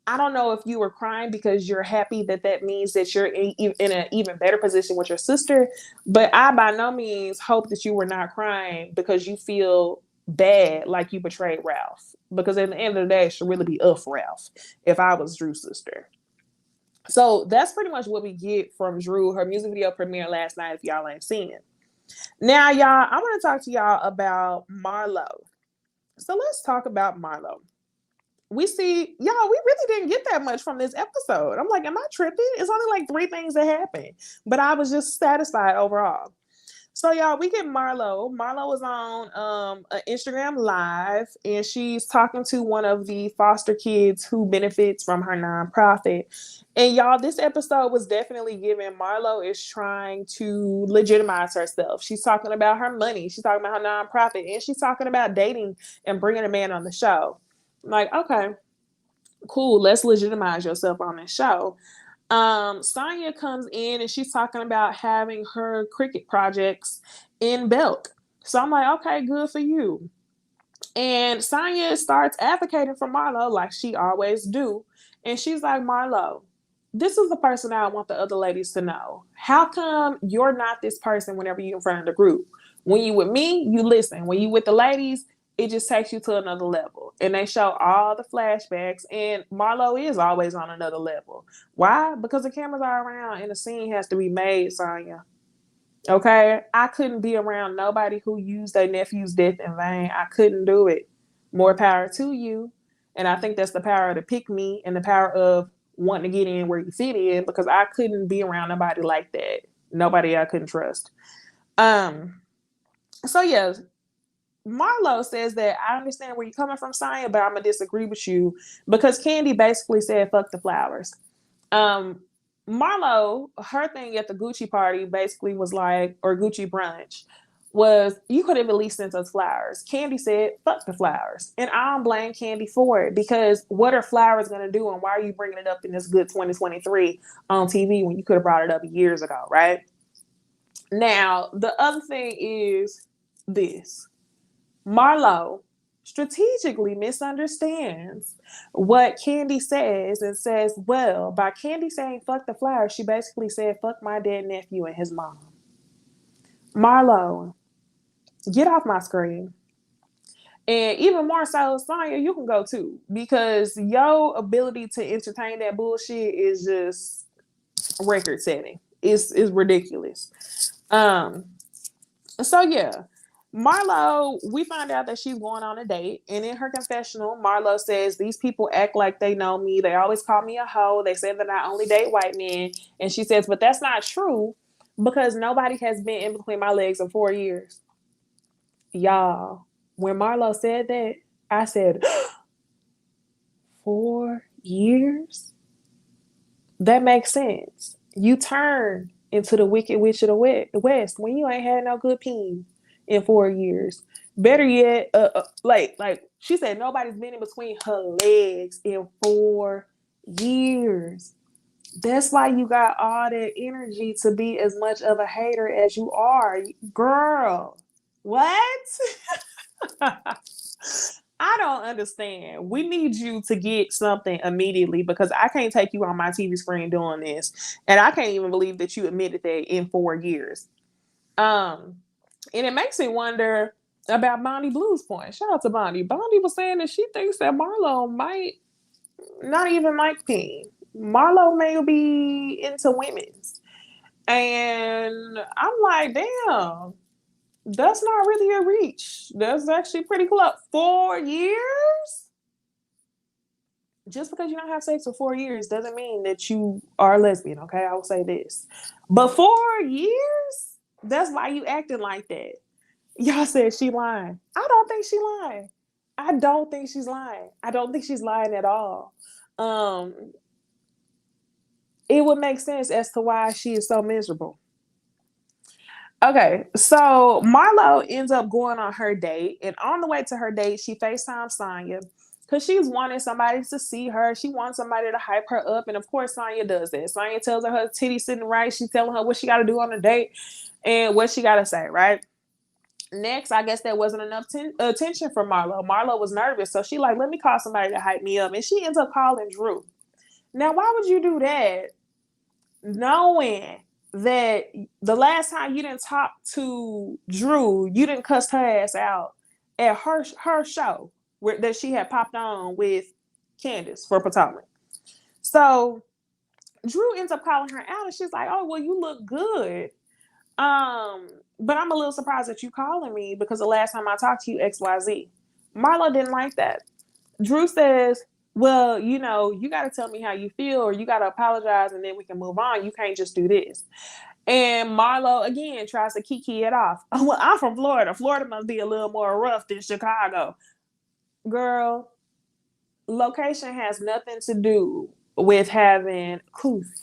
I don't know if you were crying because you're happy that means that you're in an even better position with your sister. But I by no means hope that you were not crying because you feel bad like you betrayed Ralph. Because at the end of the day, it should really be Ralph if I was Drew's sister. So that's pretty much what we get from Drew. Her music video premiered last night if y'all ain't seen it. Now, y'all, I want to talk to y'all about Marlo. So let's talk about Marlo. We see, y'all, we really didn't get that much from this episode. I'm like, am I tripping? It's only like 3 things that happened. But I was just satisfied overall. So, y'all, we get Marlo. Marlo was on an Instagram Live, and she's talking to one of the foster kids who benefits from her nonprofit. And, y'all, this episode was definitely given. Marlo is trying to legitimize herself. She's talking about her money. She's talking about her nonprofit. And she's talking about dating and bringing a man on the show. I'm like, okay, cool. Let's legitimize yourself on this show. Sonya comes in and she's talking about having her cricket projects in Belk. So I'm like, okay, good for you. And Sonya starts advocating for Marlo like she always do. And she's like, Marlo, this is the person I want the other ladies to know. How come you're not this person whenever you're in front of the group? When you with me, you listen. When you with the ladies, it just takes you to another level. And they show all the flashbacks. And Marlo is always on another level. Why? Because the cameras are around and the scene has to be made, Sonya. Okay? I couldn't be around nobody who used their nephew's death in vain. I couldn't do it. More power to you. And I think that's the power to pick me and the power of wanting to get in where you fit in, because I couldn't be around nobody like that. Nobody I couldn't trust. So yeah, Marlo says that I understand where you're coming from, Sonya, but I'm going to disagree with you because Candy basically said, fuck the flowers. Marlo, her thing at the Gucci party basically was like, or Gucci brunch, was you could have at least sent us flowers. Candy said, fuck the flowers. And I don't blame Candy for it, because what are flowers going to do, and why are you bringing it up in this good 2023 on TV when you could have brought it up years ago, right? Now, the other thing is this. Marlo strategically misunderstands what Candy says and says, well, by Candy saying fuck the flowers, she basically said fuck my dead nephew and his mom. Marlo, get off my screen. And even more so, Sonya, you can go too, because your ability to entertain that bullshit is just record setting. It's ridiculous. So yeah. Marlo, we find out that she's going on a date, and in her confessional, Marlo says, these people act like they know me. They always call me a hoe. They say that I only date white men. And she says, but that's not true, because nobody has been in between my legs in 4 years. Y'all, when Marlo said that, I said, 4 years? That makes sense. You turn into the wicked witch of the West when you ain't had no good peen in 4 years. Better yet, like she said, nobody's been in between her legs in 4 years. That's why you got all that energy to be as much of a hater as you are, girl. What? I don't understand. We need you to get something immediately, because I can't take you on my TV screen doing this, and I can't even believe that you admitted that in 4 years. And it makes me wonder about Bonnie Blue's point. Shout out to Bonnie. Bonnie was saying that she thinks that Marlo might not even like peen. Marlo may be into women's. And I'm like, damn, that's not really a reach. That's actually pretty close. 4 years? Just because you don't have sex for 4 years doesn't mean that you are a lesbian, okay? I will say this. But 4 years? That's why you acting like that. Y'all said she lying. I don't think she lying. I don't think she's lying. I don't think she's lying at all. It would make sense as to why she is so miserable. Okay, so Marlo ends up going on her date, and on the way to her date, she FaceTimes Sonya because she's wanting somebody to see her. She wants somebody to hype her up, and of course, Sonya does that. Sonya tells her titty sitting right. She's telling her what she got to do on the date and what she got to say, right? Next, I guess there wasn't enough attention for Marlo. Marlo was nervous, so she like, let me call somebody to hype me up, and she ends up calling Drew. Now, why would you do that, knowing that the last time you didn't talk to Drew, you didn't cuss her ass out at her show that she had popped on with Candace for Potomac. So Drew ends up calling her out, and she's like, "Oh, well, you look good. But I'm a little surprised that you calling me because the last time I talked to you, XYZ." Marlo didn't like that. Drew says, "Well, you know, you got to tell me how you feel, or you got to apologize, and then we can move on. You can't just do this." And Marlo again tries to kiki it off. "Oh, well, I'm from Florida. Florida must be a little more rough than Chicago." Girl, location has nothing to do with having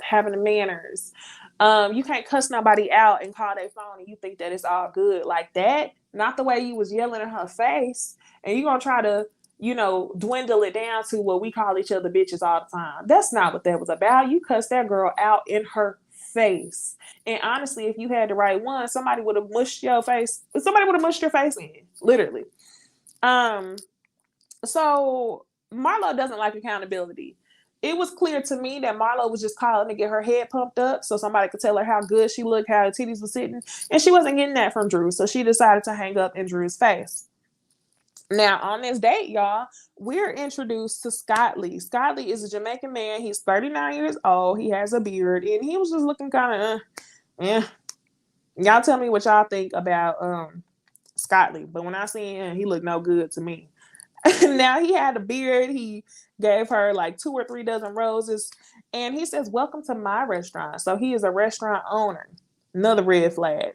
having the manners. You can't cuss nobody out and call their phone and you think that it's all good like that. Not the way you was yelling in her face. And you gonna try to, dwindle it down to what we call each other bitches all the time. That's not what that was about. You cussed that girl out in her face. And honestly, if you had the right one, somebody would have mushed your face. Somebody would have mushed your face in, literally. So Marlo doesn't like accountability. It was clear to me that Marlo was just calling to get her head pumped up so somebody could tell her how good she looked, how her titties were sitting. And she wasn't getting that from Drew. So she decided to hang up in Drew's face. Now, on this date, y'all, we're introduced to Scott Lee. Scott Lee is a Jamaican man. He's 39 years old. He has a beard. And he was just looking kind of, Y'all tell me what y'all think about Scott Lee. But when I seen him, he looked no good to me. Now he had a beard. He gave her like 2 or 3 dozen roses. And he says, "Welcome to my restaurant." So he is a restaurant owner. Another red flag.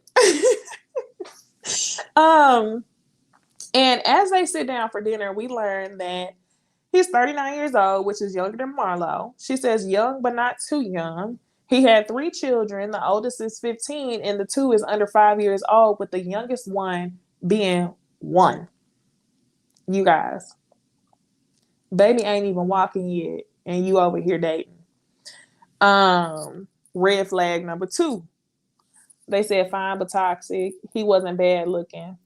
And as they sit down for dinner, we learn that he's 39 years old, which is younger than Marlo. She says young, but not too young. He had 3 children. The oldest is 15, and the 2 is under 5 years old, with the youngest one being 1. You guys, baby ain't even walking yet, and you over here dating. Red flag number 2. They said fine but toxic. He wasn't bad looking.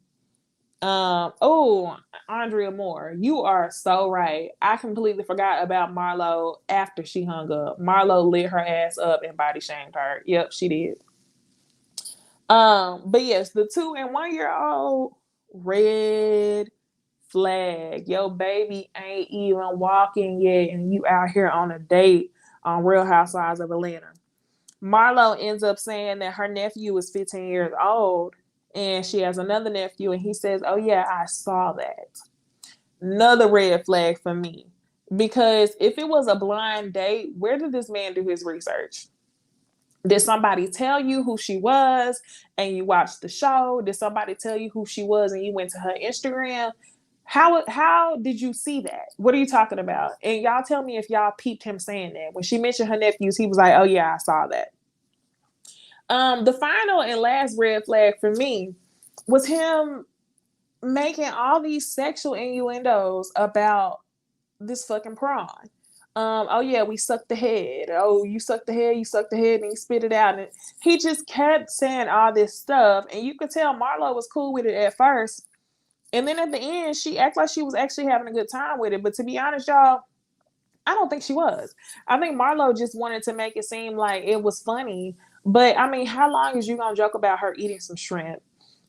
Andrea Moore, you are so right. I completely forgot about Marlo after she hung up. Marlo lit her ass up and body shamed her. Yep, she did. But yes, the 2 and 1 year old, red flag. Yo, baby ain't even walking yet, and you out here on a date on Real Housewives of Atlanta. Marlo ends up saying that her nephew is 15 years old, and she has another nephew, and he says, "Oh yeah, I saw that." Another red flag for me. Because if it was a blind date, where did this man do his research? Did somebody tell you who she was and you watched the show? Did somebody tell you who she was and you went to her Instagram? How did you see that? What are you talking about? And y'all tell me if y'all peeped him saying that. When she mentioned her nephews, he was like, "Oh yeah, I saw that." The final and last red flag for me was him making all these sexual innuendos about this fucking prawn. Oh yeah, we sucked the head. Oh, you sucked the head, and you spit it out. And he just kept saying all this stuff. And you could tell Marlo was cool with it at first. And then at the end, she acted like she was actually having a good time with it. But to be honest, y'all, I don't think she was. I think Marlo just wanted to make it seem like it was funny. But I mean, how long is you gonna joke about her eating some shrimp?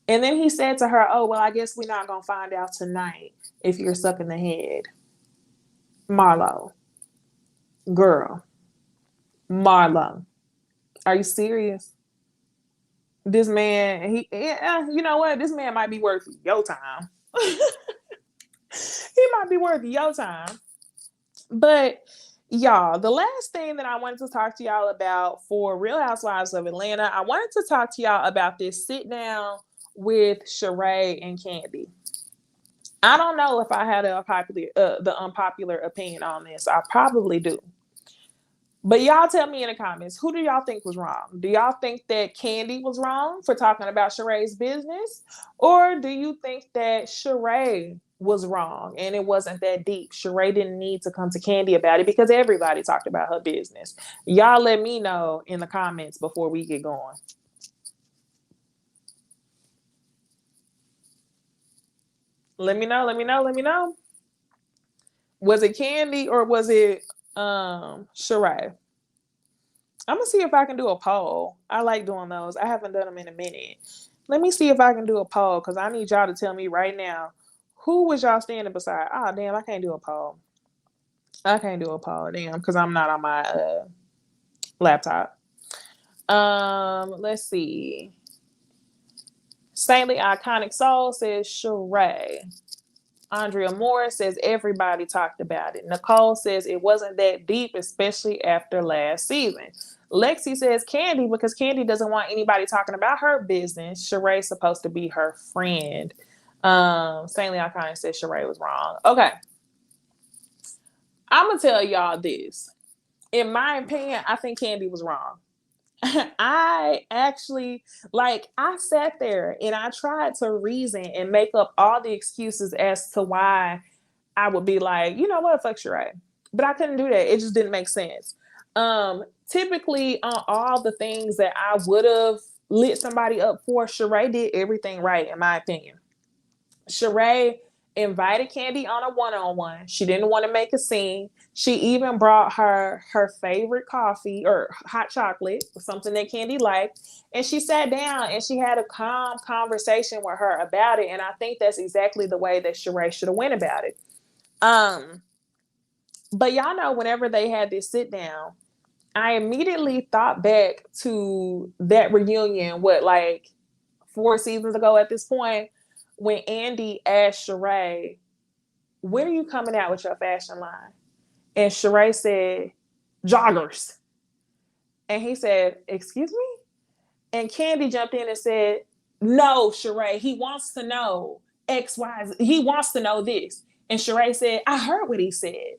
And then he said to her, "Oh, well, I guess we're not gonna find out tonight if you're sucking the head." Marlo. Girl. Marlo. Are you serious? This man, you know what? This man might be worth your time. He might be worth your time. But y'all, the last thing that I wanted to talk to y'all about for Real Housewives of Atlanta, I wanted to talk to y'all about this sit down with Sheree and Kandi. I don't know if I had the unpopular opinion on this. I probably do. But y'all tell me in the comments, who do y'all think was wrong? Do y'all think that Kandi was wrong for talking about Sheree's business? Or do you think that Sheree was wrong and it wasn't that deep? Sheree didn't need to come to Kandi about it because everybody talked about her business. Y'all let me know in the comments before we get going. Let me know. Was it Kandi or was it Sheree? I'm gonna see if I can do a poll. I like doing those. I haven't done them in a minute. Let me see if I can do a poll because I need y'all to tell me right now Who was y'all standing beside? Oh, damn, I can't do a poll. Damn, because I'm not on my laptop. Let's see. Saintly Iconic Soul says Sheree. Andrea Morris says everybody talked about it. Nicole says it wasn't that deep, especially after last season. Lexi says Candy, because Candy doesn't want anybody talking about her business. Sheree's supposed to be her friend. Saintly Iconic says Sheree was wrong. Okay. I'm going to tell y'all this. In my opinion, I think Candy was wrong. I actually, I sat there and I tried to reason and make up all the excuses as to why I would be like, you know what, fuck Sheree. But I couldn't do that. It just didn't make sense. Typically, on all the things that I would have lit somebody up for, Sheree did everything right, in my opinion. Sheree invited Candy on a one-on-one. She didn't want to make a scene. She even brought her favorite coffee or hot chocolate, something that Candy liked. And she sat down and she had a calm conversation with her about it. And I think that's exactly the way that Sheree should have went about it. But y'all know, whenever they had this sit down, I immediately thought back to that reunion, 4 seasons ago at this point, when Andy asked Sheree, when are you coming out with your fashion line? And Sheree said, joggers. And he said, excuse me? And Candy jumped in and said, no, Sheree, he wants to know X, Y, Z. He wants to know this. And Sheree said, I heard what he said.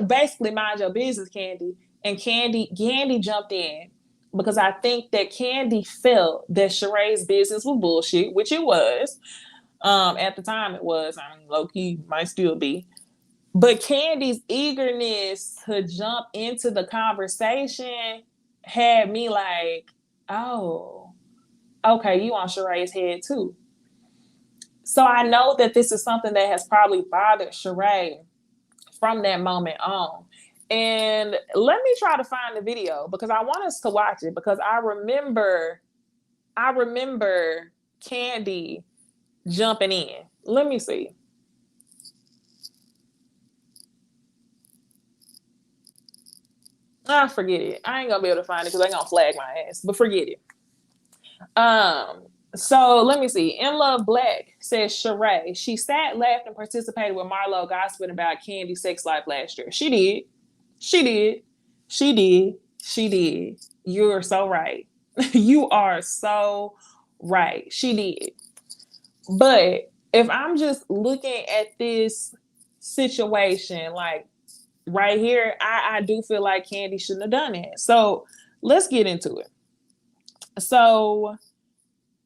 Basically, mind your business, Candy. And Candy jumped in because I think that Candy felt that Sheree's business was bullshit, which it was. At the time it was. I mean, low-key might still be. But Candy's eagerness to jump into the conversation had me like, oh, okay, you on Sheree's head too. So I know that this is something that has probably bothered Sheree from that moment on. And let me try to find the video because I want us to watch it, because I remember Candy jumping in. Let me see. Forget it. I ain't gonna be able to find it because they're gonna flag my ass, but forget it. So let me see. In Love Black says Sheree. She sat, laughed, and participated with Marlo gossiping about Candy's sex life last year. She did. She did. She did. She did. You're so right. You are so right. She did. But if I'm just looking at this situation, right here, I do feel like Candy shouldn't have done it. So let's get into it. So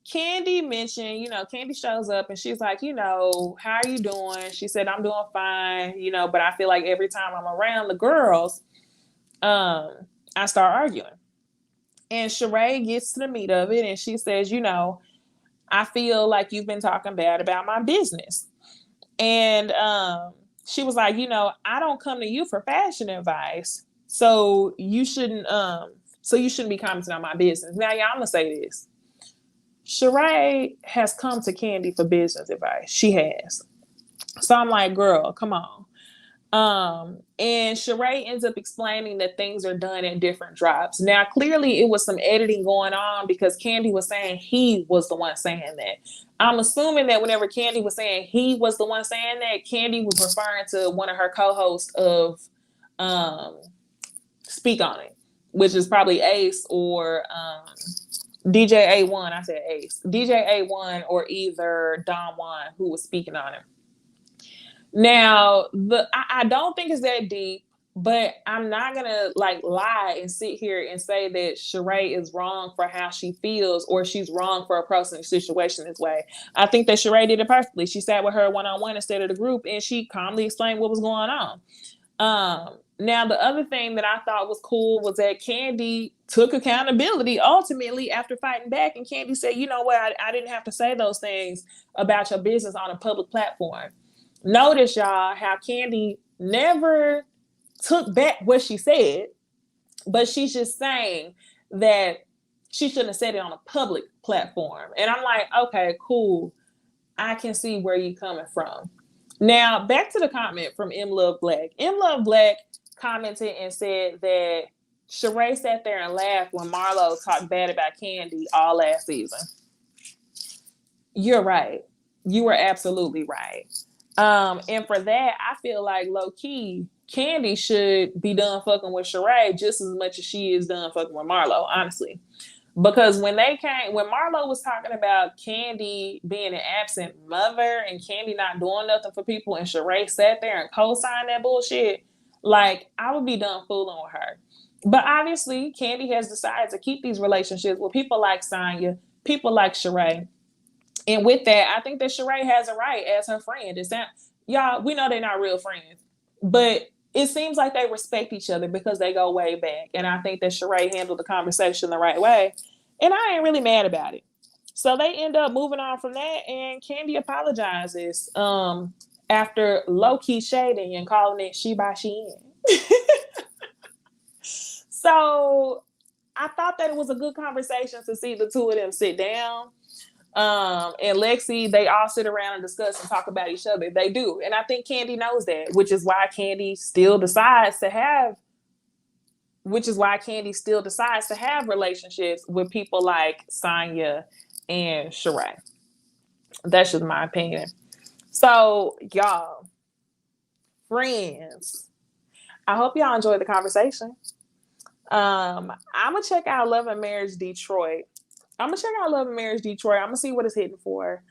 Candy mentioned, Candy shows up and she's like, how are you doing? She said, I'm doing fine, but I feel like every time I'm around the girls, I start arguing. And Sheree gets to the meat of it and she says, I feel like you've been talking bad about my business. And she was like, I don't come to you for fashion advice. So you shouldn't be commenting on my business. Now, y'all, I'm gonna say this. Sheree has come to Candy for business advice. She has. So I'm like, girl, come on. And Sheree ends up explaining that things are done at different drops. Now, clearly it was some editing going on because Candy was saying he was the one saying that. I'm assuming that whenever Candy was saying he was the one saying that, Candy was referring to one of her co-hosts of Speak On It, which is probably Ace or DJ A1. I said Ace. DJ A1 or either Don Juan, who was speaking on it. Now, I don't think it's that deep, but I'm not gonna lie and sit here and say that Sheree is wrong for how she feels or she's wrong for approaching the situation this way. I think that Sheree did it perfectly. She sat with her one-on-one instead of the group and she calmly explained what was going on. Now, the other thing that I thought was cool was that Candy took accountability ultimately after fighting back, and Candy said, you know what, I didn't have to say those things about your business on a public platform. Notice, y'all, how Candy never took back what she said, but she's just saying that she shouldn't have said it on a public platform. And I'm like, okay, cool. I can see where you're coming from. Now, back to the comment from M Love Black. M Love Black commented and said that Sheree sat there and laughed when Marlo talked bad about Candy all last season. You're right. You were absolutely right. And for that, I feel like low key, Candy should be done fucking with Sheree just as much as she is done fucking with Marlo, honestly. Because when Marlo was talking about Candy being an absent mother and Candy not doing nothing for people, and Sheree sat there and co-signed that bullshit, like, I would be done fooling with her. But obviously, Candy has decided to keep these relationships with people like Sonya, people like Sheree. And with that, I think that Sheree has a right as her friend. Y'all, we know they're not real friends, but it seems like they respect each other because they go way back. And I think that Sheree handled the conversation the right way. And I ain't really mad about it. So they end up moving on from that, and Candy apologizes after low-key shading and calling it she by she in. So I thought that it was a good conversation to see the two of them sit down. And Lexi, they all sit around and discuss and talk about each other. They do. And I think Candy knows that, which is why Candy still decides to have relationships with people like Sonya and Sheree. That's just my opinion. So, y'all, friends, I hope y'all enjoyed the conversation. I'm gonna check out Love and Marriage Detroit. I'm gonna see what it's hitting for.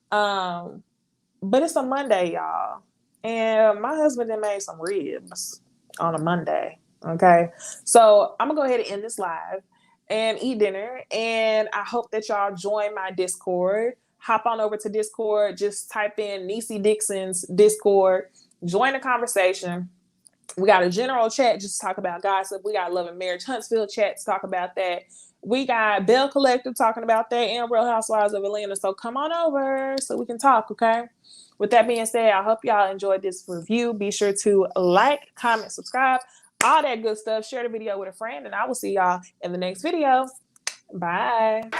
But it's a Monday, y'all. And my husband then made some ribs on a Monday. Okay. So I'm gonna go ahead and end this live and eat dinner. And I hope that y'all join my Discord. Hop on over to Discord. Just type in Necey Dixon's Discord. Join the conversation. We got a general chat just to talk about gossip. We got Love and Marriage Huntsville chat to talk about that. We got Bell Collective talking about that and Real Housewives of Atlanta. So come on over so we can talk, okay? With that being said, I hope y'all enjoyed this review. Be sure to like, comment, subscribe, all that good stuff. Share the video with a friend, and I will see y'all in the next video. Bye.